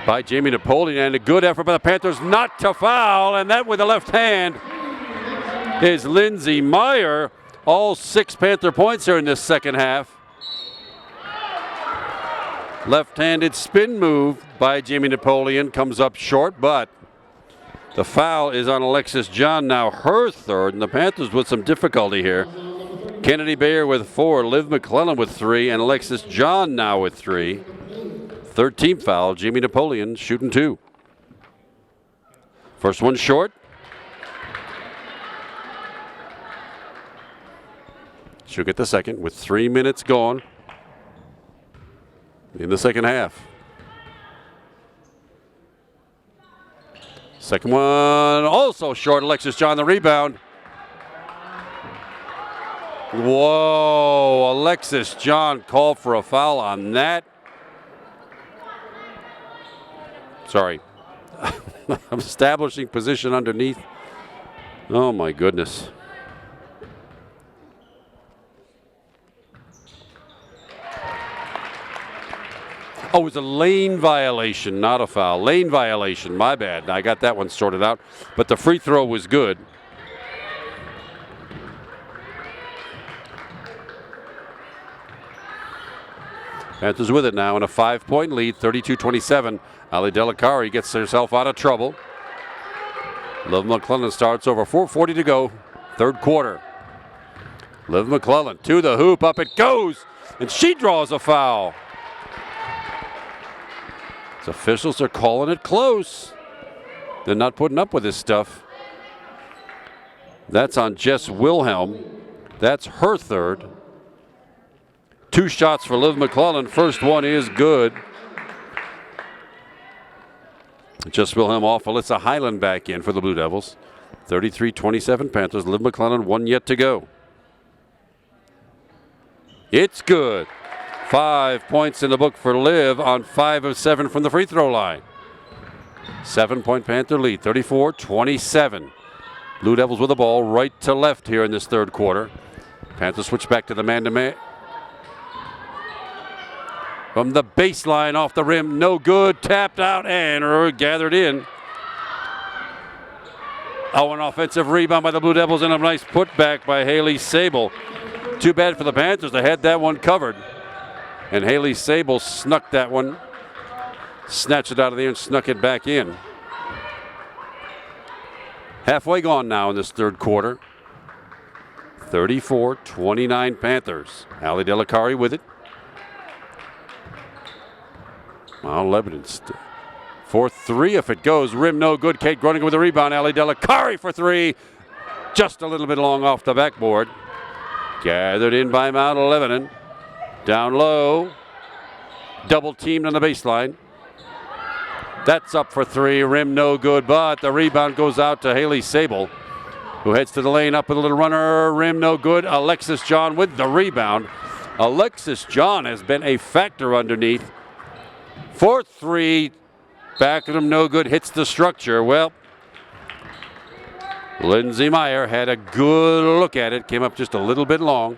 S2: by Jamie Napoleon, and a good effort by the Panthers not to foul, and that with the left hand is Lindsay Meyer. All 6 Panther points here in this second half. Left-handed spin move by Jamie Napoleon comes up short, but the foul is on Alexis John, now her third, and the Panthers with some difficulty here. Kennedy Bayer with 4, Liv McClellan with 3, and Alexis John now with 3. Third team foul, Jamie Napoleon shooting 2. First one short. She'll get the second with 3 minutes gone in the second half. Second one also short. Alexis John the rebound. Whoa, Alexis John called for a foul on that. Sorry. I'm establishing position underneath. Oh, my goodness. Oh, it was a lane violation, not a foul. Lane violation, my bad. I got that one sorted out. But the free throw was good. Panthers with it now in a 5-point lead, 32-27. Ali Delicari gets herself out of trouble. Liv McClellan starts over 4:40 to go, third quarter. Liv McClellan to the hoop, up it goes, and she draws a foul. The officials are calling it close. They're not putting up with this stuff. That's on Jess Wilhelm. That's her third. 2 shots for Liv McClellan. First one is good. Jess Wilhelm off. Alyssa Highland back in for the Blue Devils. 33-27 Panthers. Liv McClellan, 1 yet to go. It's good. 5 points in the book for Liv on 5 of 7 from the free throw line. 7-point Panther lead, 34-27. Blue Devils with the ball right to left here in this third quarter. Panthers switch back to the man-to-man. From the baseline off the rim, no good, tapped out and gathered in. Oh, an offensive rebound by the Blue Devils and a nice putback by Haley Sable. Too bad for the Panthers, they had that one covered. And Haley Sable snuck that one, snatched it out of there and snuck it back in. Halfway gone now in this third quarter. 34-29 Panthers. Ali Delicari with it. Well, Lebanon for 3 if it goes. Rim no good. Kate Groninger with the rebound. Ali Delicari for 3. Just a little bit long off the backboard. Gathered in by Mount Lebanon. Down low. Double teamed on the baseline. That's up for 3. Rim no good, but the rebound goes out to Haley Sable, who heads to the lane up with a little runner. Rim no good. Alexis John with the rebound. Alexis John has been a factor underneath. 4-3. Back of him, no good. Hits the structure. Well, Lindsay Meyer had a good look at it. Came up just a little bit long.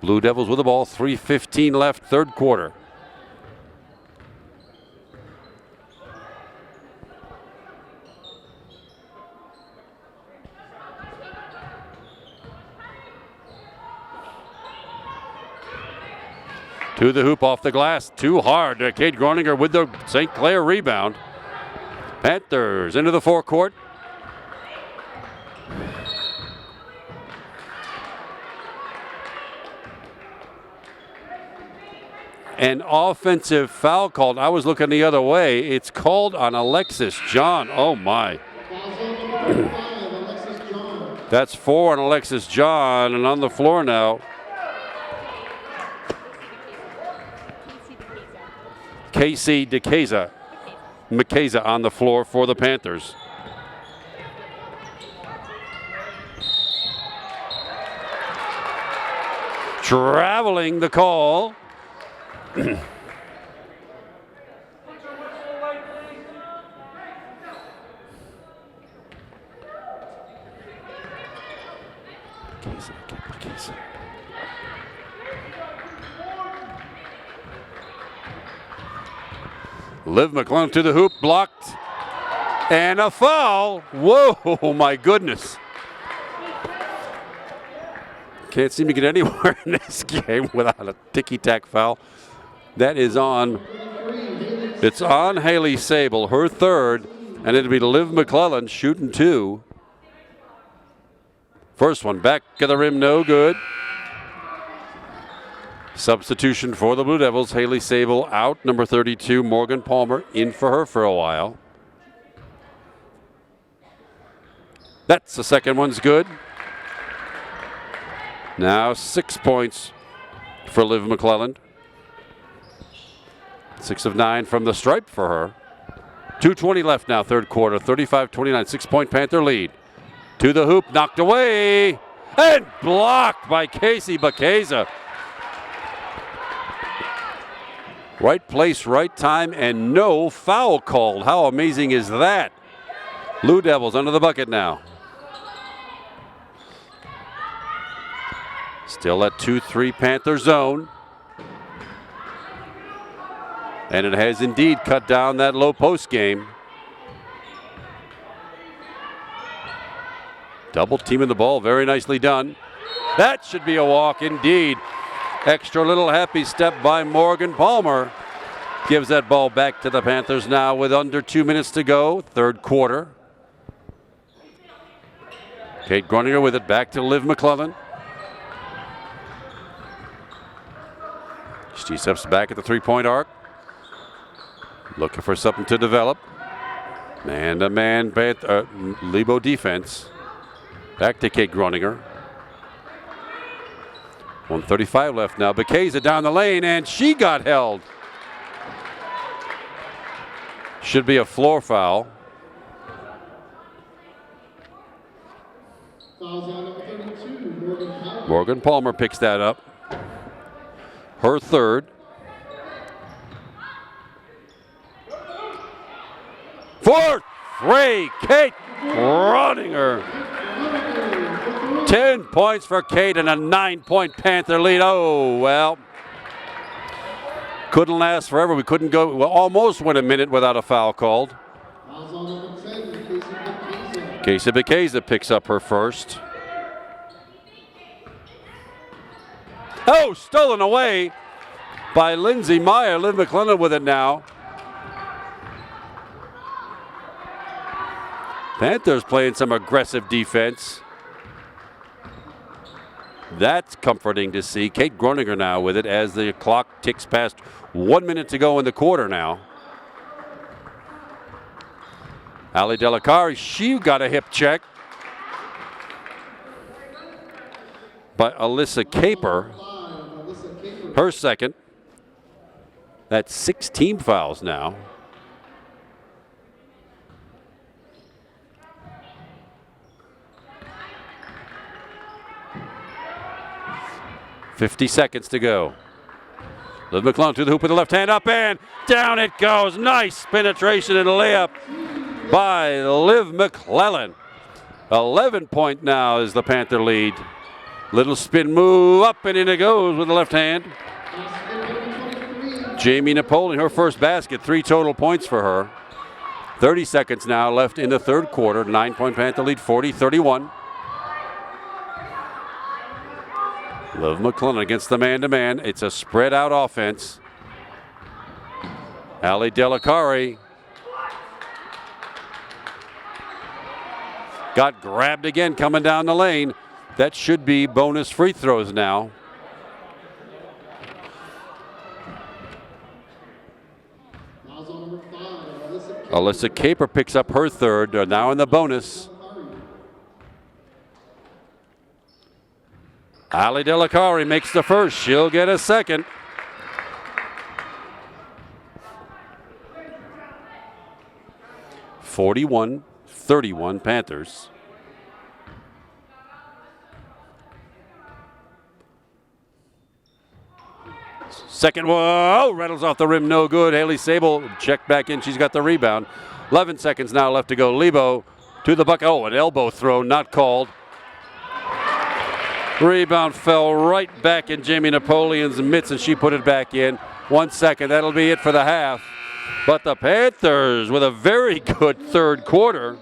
S2: Blue Devils with the ball. 3:15 left, third quarter. To the hoop off the glass. Too hard. Kate Groninger with the St. Clair rebound. Panthers into the forecourt. An offensive foul called. I was looking the other way. It's called on Alexis John. Oh, my. That's 4 on Alexis John. And on the floor now, Casey McKeza on the floor for the Panthers. Traveling the call. Liv McClellan to the hoop, blocked, and a foul. Whoa, my goodness. Can't seem to get anywhere in this game without a ticky-tack foul. That is on, it's on Haley Sable, her third, and it'll be Liv McClellan shooting 2. First one back of the rim, no good. Substitution for the Blue Devils. Haley Sable out. Number 32, Morgan Palmer, in for her for a while. That's the second one's good. Now 6 points for Liv McClellan. 6 of 9 from the stripe for her. 2:20 left now, third quarter. 35-29, 6-point Panther lead. To the hoop, knocked away, and blocked by Casey McKeza. Right place, right time, and no foul called. How amazing is that? Blue Devils under the bucket now. Still that 2-3 Panther zone. And it has indeed cut down that low post game. Double teaming the ball, very nicely done. That should be a walk indeed. Extra little happy step by Morgan Palmer. Gives that ball back to the Panthers now with under 2 minutes to go, third quarter. Kate Gruninger with it back to Liv McClellan. She steps back at the three-point arc. Looking for something to develop. Man-to-man Lebo defense. Back to Kate Gruninger. 1:35 left now. Bekeza down the lane, and she got held. Should be a floor foul.
S1: Fouls on number 32, Morgan Palmer.
S2: Morgan Palmer picks that up. Her third. Fourth, Ray Kate Gruninger. 10 points for Kate and a 9-point Panther lead. Oh, well. Couldn't last forever. We couldn't go, well, almost went a minute without a foul called.
S1: Fouls on number 10, Bekeza.
S2: Casey Bekeza picks up her first. Oh, stolen away by Lindsay Meyer. Liv McClellan with it now. Panthers playing some aggressive defense. That's comforting to see. Kate Gruninger now with it as the clock ticks past 1 minute to go in the quarter now. Ali Delacari, she got a hip check by Alyssa Caper. Her second. That's 6 team fouls now. .50 seconds to go. Liv McClellan to the hoop with the left hand up and down it goes. Nice penetration and layup by Liv McClellan. 11-point now is the Panther lead. Little spin move up and in it goes with the left hand. Jamie Napoleon, her first basket, 3 total points for her. 30 seconds now left in the third quarter. 9-point Panther lead, 40-31. Liv McClellan against the man-to-man. It's a spread-out offense. Ali Delacari got grabbed again coming down the lane. That should be bonus free throws now. Alyssa Caper picks up her third. They're now in the bonus. Ali Delacari makes the first. She'll get a second. (41-31) Panthers. Second one, oh, rattles off the rim, no good. Haley Sable checked back in, she's got the rebound. 11 seconds now left to go. Lebo to the bucket. Oh, an elbow throw, not called. Rebound fell right back in Jamie Napoleon's mitts, and she put it back in. 1 second, that'll be it for the half. But the Panthers with a very good third quarter.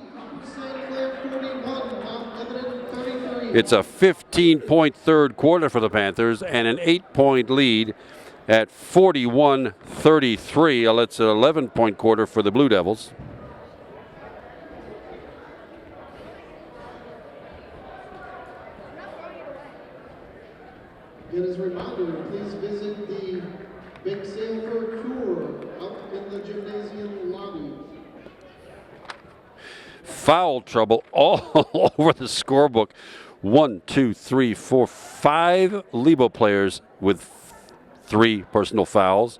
S2: It's a 15-point third quarter for the Panthers and an 8-point lead at 41-33. It's an 11-point quarter for the Blue Devils.
S1: Again, as a reminder, please visit the Big Sale for a Tour up in the gymnasium lobby.
S2: Foul trouble all over the scorebook. 1, 2, 3, 4, 5 Lebo players with 3 personal fouls.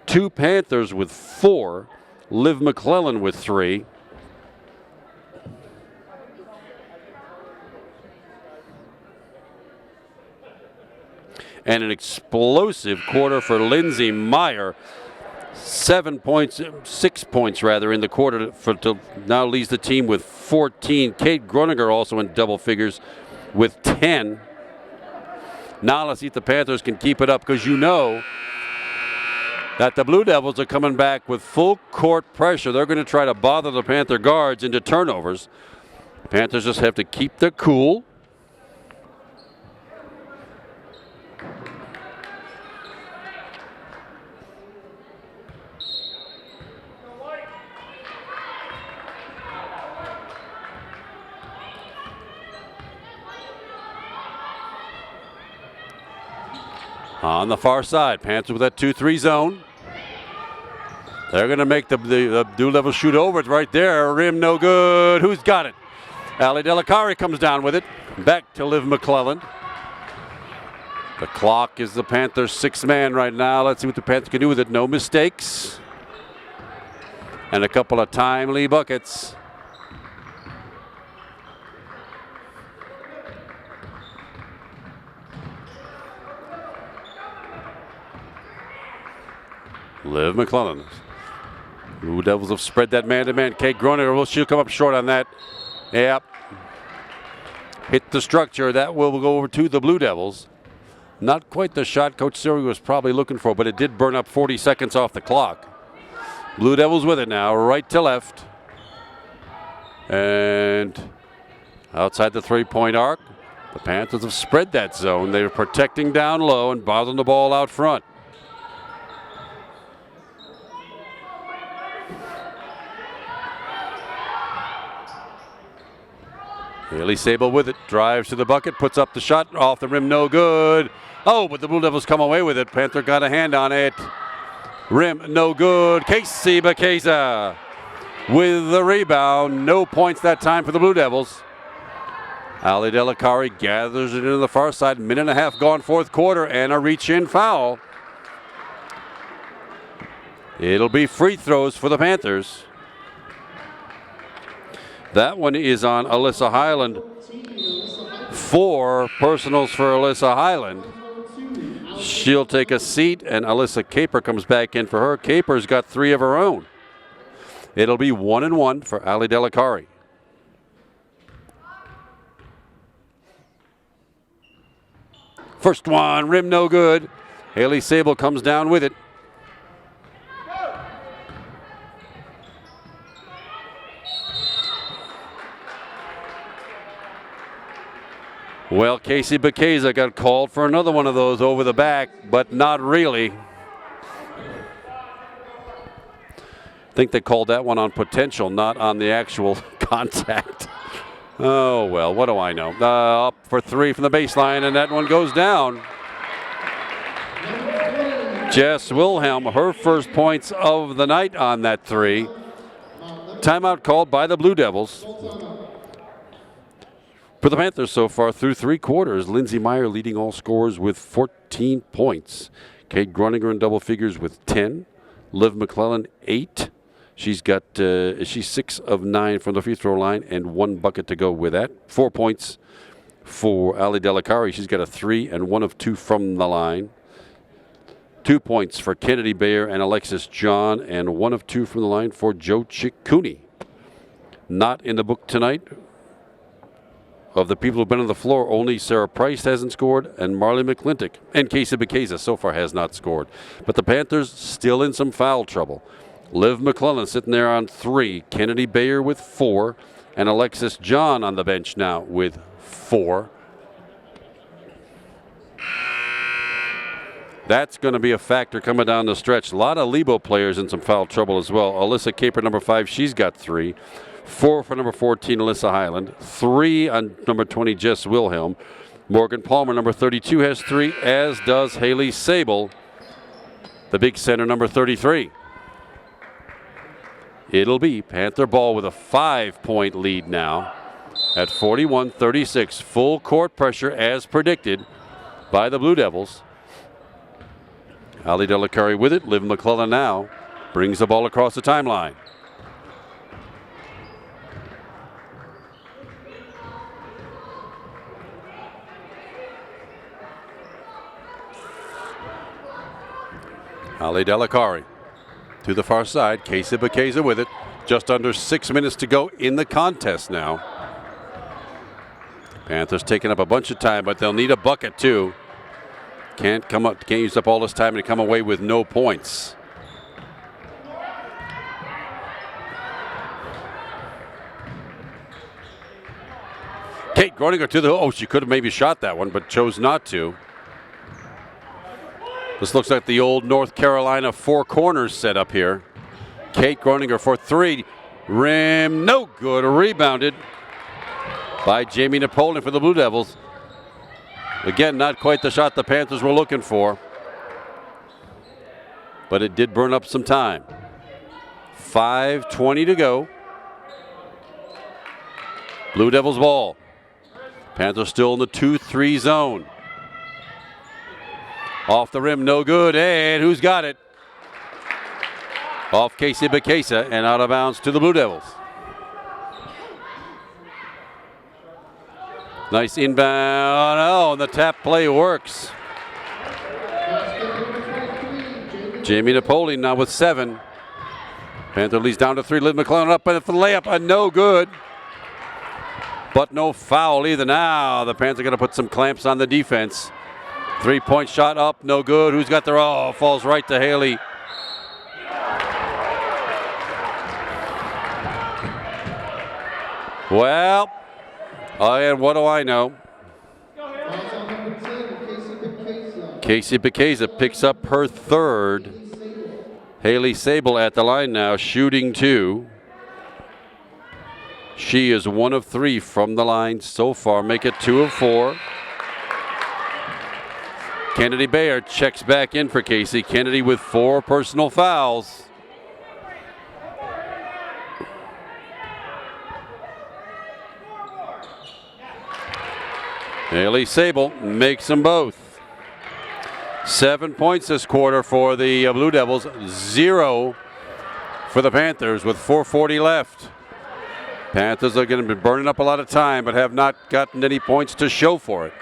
S2: 2 Panthers with 4. Liv McClellan with 3. And an explosive quarter for Lindsay Meyer. 7 points, 6 points rather, in the quarter to now leads the team with 14. Kate Groninger also in double figures with 10. Now let's see if the Panthers can keep it up, because you know that the Blue Devils are coming back with full court pressure. They're going to try to bother the Panther guards into turnovers. The Panthers just have to keep their cool. On the far side, Panthers with that 2-3 zone. They're going to make the Blue Devils shoot over it right there. Rim no good. Who's got it? Ali Delacari comes down with it. Back to Liv McClelland. The clock is the Panthers' sixth man right now. Let's see what the Panthers can do with it. No mistakes. And a couple of timely buckets. Liv McClelland. Blue Devils have spread that man-to-man. Kate Groninger, she'll come up short on that. Yep. Hit the structure. That will go over to the Blue Devils. Not quite the shot Coach Siri was probably looking for, but it did burn up 40 seconds off the clock. Blue Devils with it now, right to left. And outside the three-point arc, the Panthers have spread that zone. They're protecting down low and bothering the ball out front. Haley Sable with it, drives to the bucket, puts up the shot, off the rim, no good. Oh, but the Blue Devils come away with it. Panther got a hand on it. Rim, no good. Casey Bakeza with the rebound. No points that time for the Blue Devils. Ali Delacari gathers it into the far side. Minute and a half gone, fourth quarter, and a reach-in foul. It'll be free throws for the Panthers. That one is on Alyssa Highland. 4 personals for Alyssa Highland. She'll take a seat, and Alyssa Caper comes back in for her. Caper's got 3 of her own. It'll be 1-1 for Ali Delacari. First one, rim no good. Haley Sable comes down with it. Well, Casey Bakeza got called for another one of those over the back, but not really. I think they called that one on potential, not on the actual contact. Oh, well, what do I know? Up for 3 from the baseline, and that one goes down. Jess Wilhelm, her first points of the night on that 3. Timeout called by the Blue Devils. For the Panthers so far through 3 quarters, Lindsay Meyer leading all scorers with 14 points. Kate Groninger in double figures with 10. Liv McClelland, 8. She's 6 of 9 from the free throw line and 1 bucket to go with that. 4 points for Ali Delacari. She's got a 3 and 1 of 2 from the line. 2 points for Kennedy Bayer and Alexis John, and 1 of 2 from the line for Joe Ciccuni. Not in the book tonight. Of the people who've been on the floor, only Sarah Price hasn't scored, and Marley McClintock and Casey Bakeza so far has not scored. But the Panthers still in some foul trouble. Liv McClelland sitting there on 3, Kennedy Bayer with 4, and Alexis John on the bench now with 4. That's going to be a factor coming down the stretch. A lot of Lebo players in some foul trouble as well. Alyssa Caper, number 5, she's got 3. 4 for number 14, Alyssa Highland. 3 on number 20, Jess Wilhelm. Morgan Palmer, number 32, has 3, as does Haley Sable, the big center, number 33. It'll be Panther ball with a 5-point lead now at 41-36. Full court pressure as predicted by the Blue Devils. Ali Delacari with it. Liv McClelland now brings the ball across the timeline. Ali Delacari to the far side. Casey Bacasa with it. Just under 6 minutes to go in the contest now. Panthers taking up a bunch of time, but they'll need a bucket too. Can't use up all this time and come away with no points. Kate Groninger to the, oh, she could have maybe shot that one, but chose not to. This looks like the old North Carolina four corners setup here. Kate Groninger for three. Rim, no good. Rebounded by Jamie Napoleon for the Blue Devils. Again, not quite the shot the Panthers were looking for, but it did burn up some time. 5:20 to go. Blue Devils ball. Panthers still in the 2-3 zone. Off the rim, no good, and who's got it? Off Casey Bacasa and out of bounds to the Blue Devils. Nice inbound. Oh, and the tap play works. Jamie Napoleon now with 7. Panther leads down to 3. Liv McClellan up for the layup, and no good. But no foul either now. The Panthers are going to put some clamps on the defense. 3-point shot up, no good. Who's got the, oh, falls right to Haley. Well, and what do I know? Casey Bacasa picks up her third. Haley Sable at the line now, shooting 2. She is 1 of 3 from the line so far. Make it 2 of 4. Kennedy Bayer checks back in for Casey. Kennedy with 4 personal fouls. Haley Sable makes them both. 7 points this quarter for the Blue Devils. 0 for the Panthers with 4:40 left. Panthers are going to be burning up a lot of time, but have not gotten any points to show for it.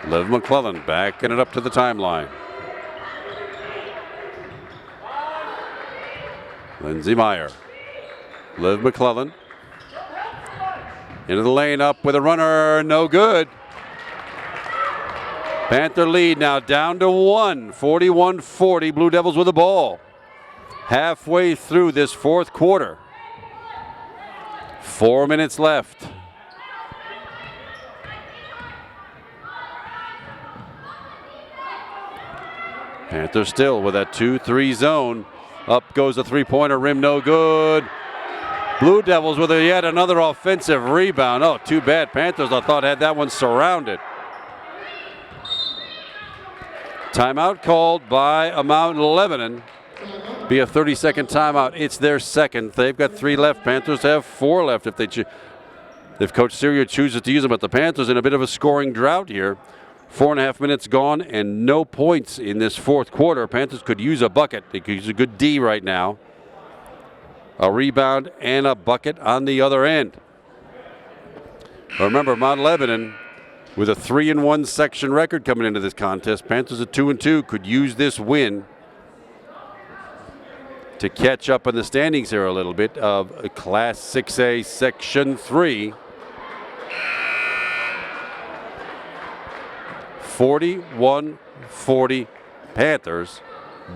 S2: Liv McClellan backing it up to the timeline. Lindsey Meyer. Liv McClellan. Into the lane, up with a runner, no good. Panther lead now down to 1, 41-40. Blue Devils with the ball. Halfway through this fourth quarter. 4 minutes left. Panthers still with that 2-3 zone. Up goes a three-pointer, rim no good. Blue Devils with yet another offensive rebound. Oh, too bad. Panthers, I thought, had that one surrounded. Timeout called by Mount Lebanon. Be a 30-second timeout. It's their second. They've got 3 left. Panthers have 4 left if Coach Serio chooses to use them. But the Panthers in a bit of a scoring drought here. 4.5 minutes gone and no points in this fourth quarter. Panthers could use a bucket. They could use a good D right now. A rebound and a bucket on the other end. Remember, Mount Lebanon with a 3-1 section record coming into this contest. Panthers at 2-2 could use this win to catch up in the standings here a little bit of Class 6A Section 3. 41-40 Panthers.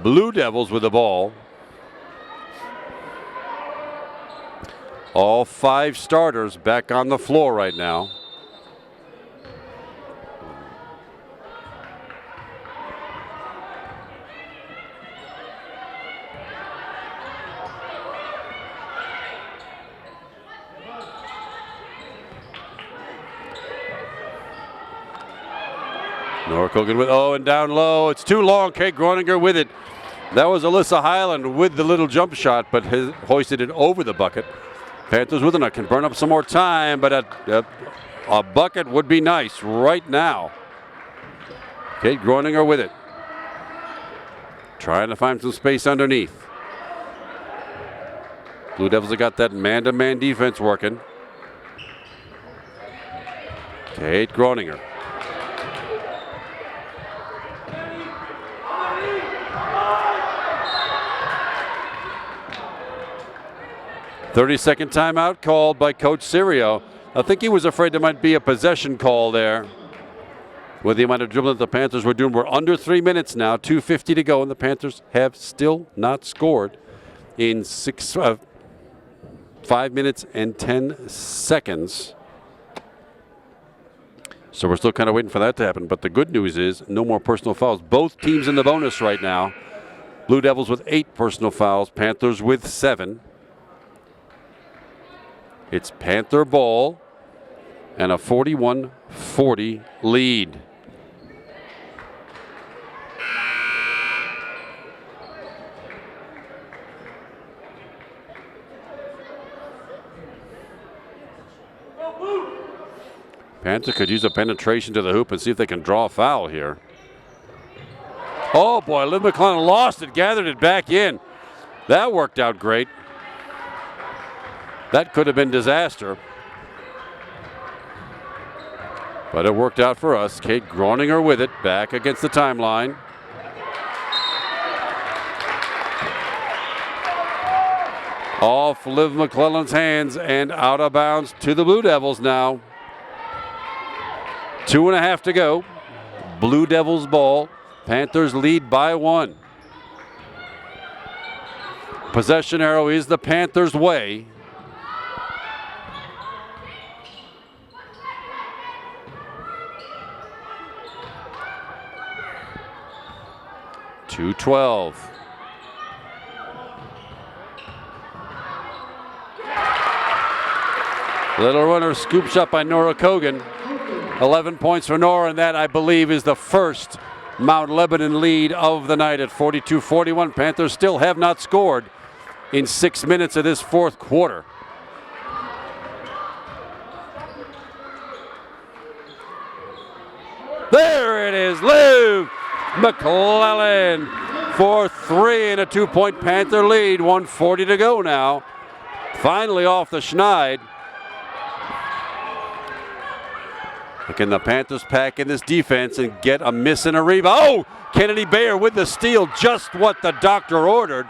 S2: Blue Devils with the ball. All 5 starters back on the floor right now. Norcogan with, oh, and down low. It's too long. Kate Groninger with it. That was Alyssa Highland with the little jump shot, but hoisted it over the bucket. Panthers with it. Can burn up some more time, but a bucket would be nice right now. Kate Groninger with it. Trying to find some space underneath. Blue Devils have got that man-to-man defense working. Kate Groninger. "30-second timeout called by Coach Serio. I think he was afraid there might be a possession call there. With the amount of dribbling that the Panthers were doing, we're under 3 minutes now, 2:50 to go, and the Panthers have still not scored in 5 minutes and 10 seconds. So we're still kind of waiting for that to happen. But the good news is no more personal fouls. Both teams in the bonus right now. Blue Devils with 8 personal fouls, Panthers with 7. It's Panther ball and a 41-40 lead. Panther could use a penetration to the hoop and see if they can draw a foul here. Oh boy, Liv McClellan lost it, gathered it back in. That worked out great. That could have been disaster. But it worked out for us. Kate Groninger with it, back against the timeline. Off Liv McClellan's hands and out of bounds to the Blue Devils now. 2.5 to go. Blue Devils ball. Panthers lead by 1. Possession arrow is the Panthers' way. .212. Little runner scoops up by Nora Kogan. 11 points for Nora, and that, I believe, is the first Mount Lebanon lead of the night at 42-41. Panthers still have not scored in 6 minutes of this fourth quarter. There it is, Liv McClellan for 3 and a 2-point Panther lead. 1:40 to go now. Finally off the schneid. Can the Panthers pack in this defense and get a miss and a rebound? Oh, Kennedy Bayer with the steal, just what the doctor ordered.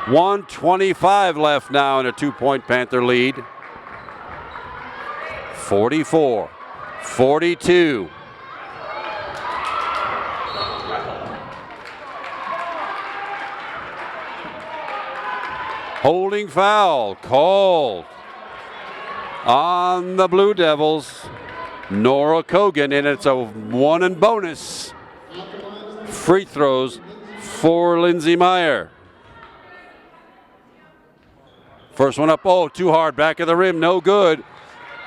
S2: 1:25 left now in a 2-point Panther lead. 44-42. Holding foul called on the Blue Devils. Nora Kogan, and it's a 1 and bonus. Free throws for Lindsay Meyer. First one up, oh, too hard, back of the rim, no good.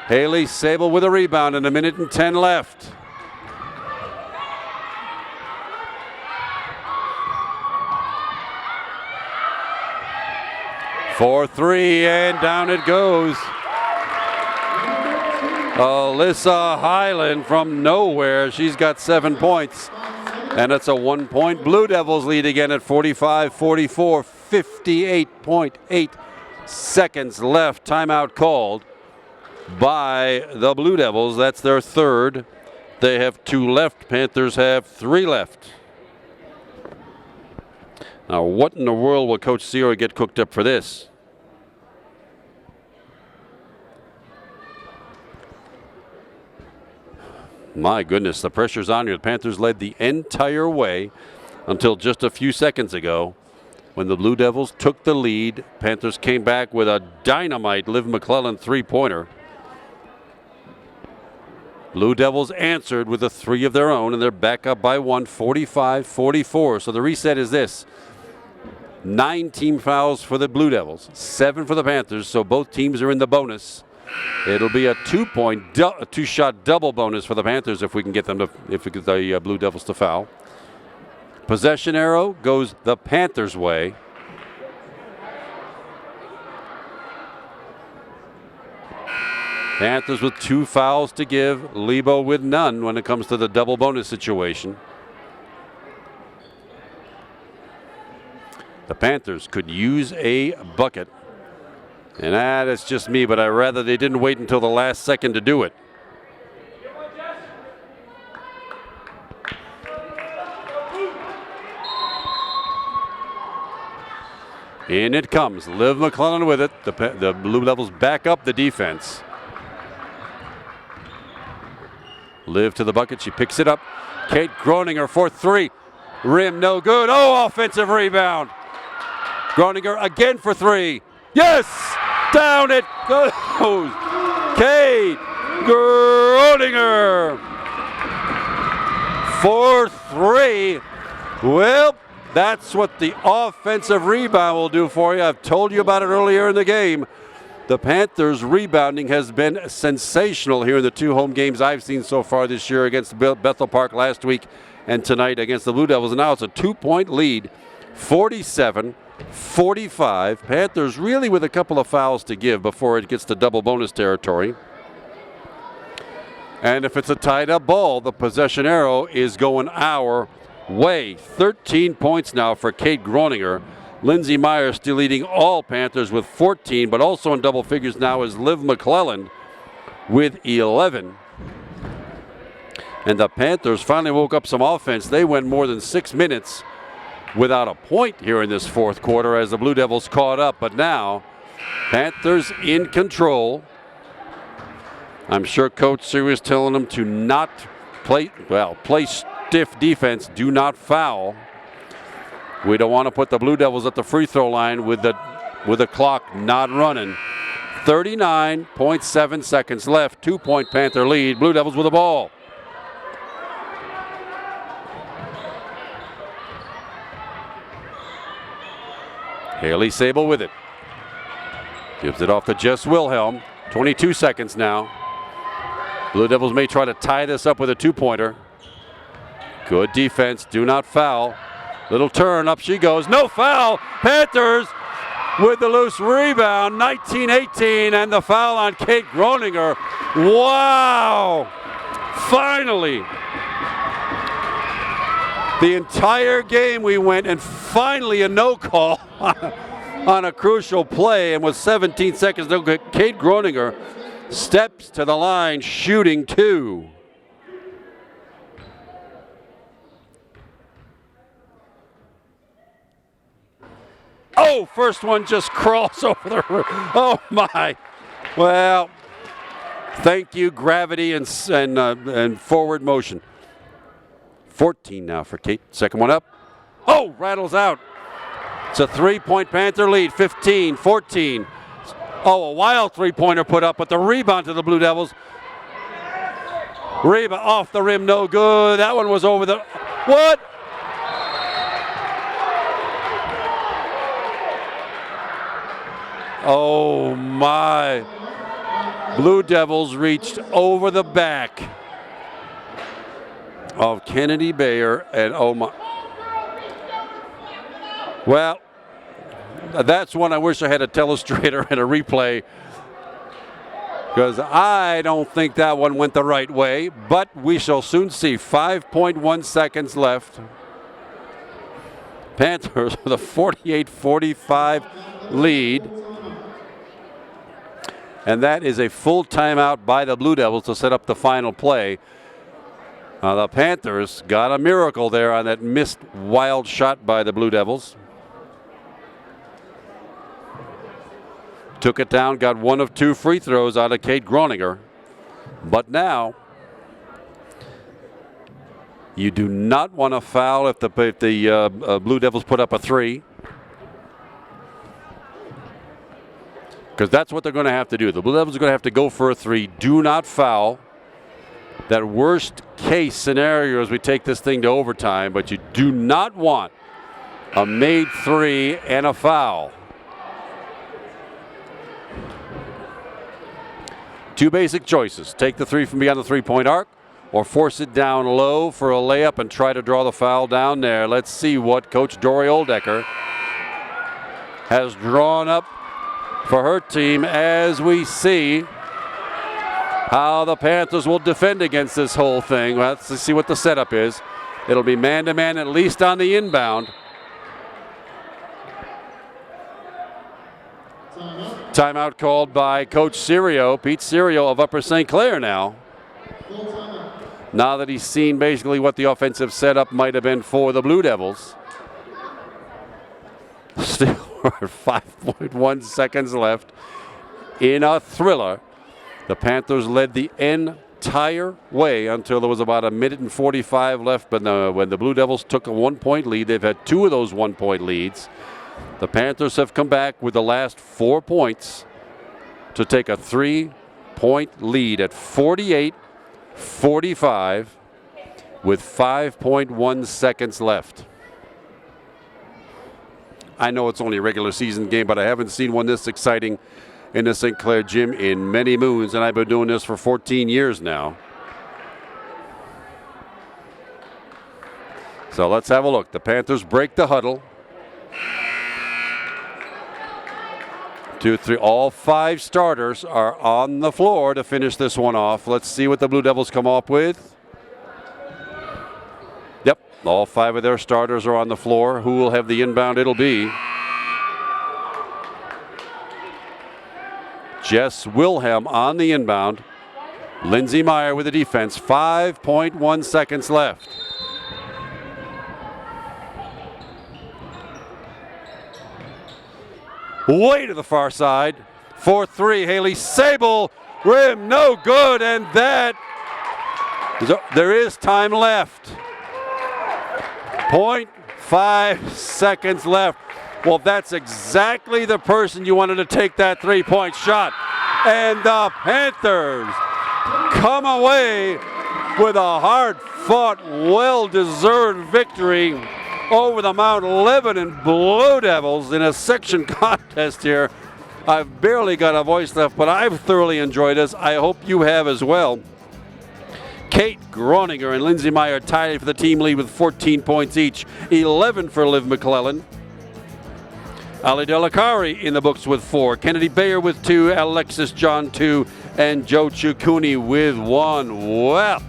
S2: Haley Sable with a rebound and 1:10 left. For 3, and down it goes. Alyssa Highland from nowhere. She's got 7 points. And it's a 1-point Blue Devils lead again at 45-44. 58.8 seconds left. Timeout called by the Blue Devils. That's their third. They have 2 left. Panthers have 3 left. Now, what in the world will Coach Serio get cooked up for this? My goodness, the pressure's on here. The Panthers led the entire way until just a few seconds ago when the Blue Devils took the lead. Panthers came back with a dynamite Liv McClellan 3-pointer. Blue Devils answered with a 3 of their own, and they're back up by 1, 45-44. So the reset is this. 9 team fouls for the Blue Devils, 7 for the Panthers, so both teams are in the bonus. It'll be a 2-shot double bonus for the Panthers if we can get them to, if we get the Blue Devils to foul. Possession arrow goes the Panthers' way. Panthers with 2 fouls to give, Lebo with none when it comes to the double bonus situation. The Panthers could use a bucket. And that's just me, but I'd rather they didn't wait until the last second to do it. In it comes. Liv McClellan with it. The Blue Devils back up the defense. Liv to the bucket. She picks it up. Kate Groninger for three. Rim no good. Oh, offensive rebound. Groninger again for three. Yes! Down it goes. Kate Groninger for three. Well, that's what the offensive rebound will do for you. I've told you about it earlier in the game. The Panthers' rebounding has been sensational here in the two home games I've seen so far this year against Bethel Park last week and tonight against the Blue Devils. And now it's a 2-point lead, 47-45. Panthers really with a couple of fouls to give before it gets to double bonus territory. And if it's a tied-up ball, the possession arrow is going our way. 13 points now for Kate Groninger. Lindsay Meyer still leading all Panthers with 14, but also in double figures now is Liv McClellan with 11. And the Panthers finally woke up some offense. They went more than 6 minutes without a point here in this fourth quarter as the Blue Devils caught up. But now, Panthers in control. I'm sure Coach Siri is telling them to not play stiff defense, do not foul. We don't want to put the Blue Devils at the free throw line with the clock not running. 39.7 seconds left, 2-point Panther lead. Blue Devils with the ball. Haley Sable with it. Gives it off to Jess Wilhelm. 22 seconds now. Blue Devils may try to tie this up with a two-pointer. Good defense, do not foul. Little turn, up she goes, no foul. Panthers with the loose rebound, 19-18, and the foul on Kate Groninger. Wow, finally. The entire game we went, and finally a no call on a crucial play, and with 17 seconds to go, Kate Groninger steps to the line, shooting two. Oh, first one just crawls over the roof. Oh, my. Well, thank you, gravity and forward motion. 14 now for Kate. Second one up. Oh, rattles out. It's a 3-point Panther lead, 15-14. Oh, a wild three-pointer put up, but the rebound to the Blue Devils. Rebound off the rim, no good. That one was over the... What? Oh, my. Blue Devils reached over the back of Kennedy Bayer, and oh, my. Well, that's one I wish I had a telestrator and a replay, because I don't think that one went the right way, but we shall soon see. 5.1 seconds left. Panthers with a 48-45 lead. And that is a full timeout by the Blue Devils to set up the final play. The Panthers got a miracle there on that missed wild shot by the Blue Devils. Took it down, got one of two free throws out of Kate Groninger. But now, you do not want to foul if the Blue Devils put up a three. Because that's what they're going to have to do. The Blue Devils are going to have to go for a three. Do not foul. That worst case scenario as we take this thing to overtime, but you do not want a made three and a foul. Two basic choices. Take the three from beyond the three-point arc or force it down low for a layup and try to draw the foul down there. Let's see what Coach Dory Oldecker has drawn up for her team as we see how the Panthers will defend against this whole thing. Let's see what the setup is. It'll be man-to-man at least on the inbound. Timeout called by Coach Serio, Pete Serio of Upper St. Clair now. Now that he's seen basically what the offensive setup might have been for the Blue Devils. Still 5.1 seconds left. In a thriller, the Panthers led the entire way until there was about 1:45 left. But when the Blue Devils took a 1-point lead, they've had 2 of those 1-point leads. The Panthers have come back with the last 4 points to take a 3-point lead at 48-45 with 5.1 seconds left. I know it's only a regular season game, but I haven't seen one this exciting in the St. Clair gym in many moons, and I've been doing this for 14 years now. So let's have a look. The Panthers break the huddle. 2, 3, all 5 starters are on the floor to finish this one off. Let's see what the Blue Devils come up with. Yep, all 5 of their starters are on the floor. Who will have the inbound? It'll be Jess Wilhelm on the inbound. Lindsey Meyer with the defense. 5.1 seconds left. Way to the far side. 4-3, Haley Sable. Rim, no good, and there is time left. 0.5 seconds left. Well, that's exactly the person you wanted to take that 3-point shot. And the Panthers come away with a hard-fought, well-deserved victory over the Mount Lebanon Blue Devils in a section contest here. I've barely got a voice left, but I've thoroughly enjoyed this. I hope you have as well. Kate Groninger and Lindsey Meyer tied for the team lead with 14 points each, 11 for Liv McClellan. Ali Delacari in the books with 4, Kennedy Bayer with 2, Alexis John 2, and Joe Ciuccini with 1. Well,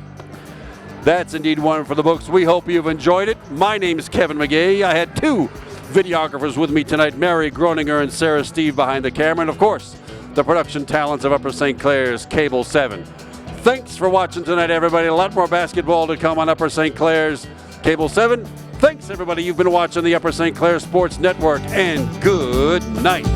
S2: that's indeed one for the books. We hope you've enjoyed it. My name is Kevin McGay. I had 2 videographers with me tonight, Mary Groninger and Sarah Steve behind the camera, and of course, the production talents of Upper St. Clair's Cable 7. Thanks for watching tonight, everybody. A lot more basketball to come on Upper St. Clair's Cable 7. Thanks, everybody. You've been watching the Upper St. Clair Sports Network, and good night.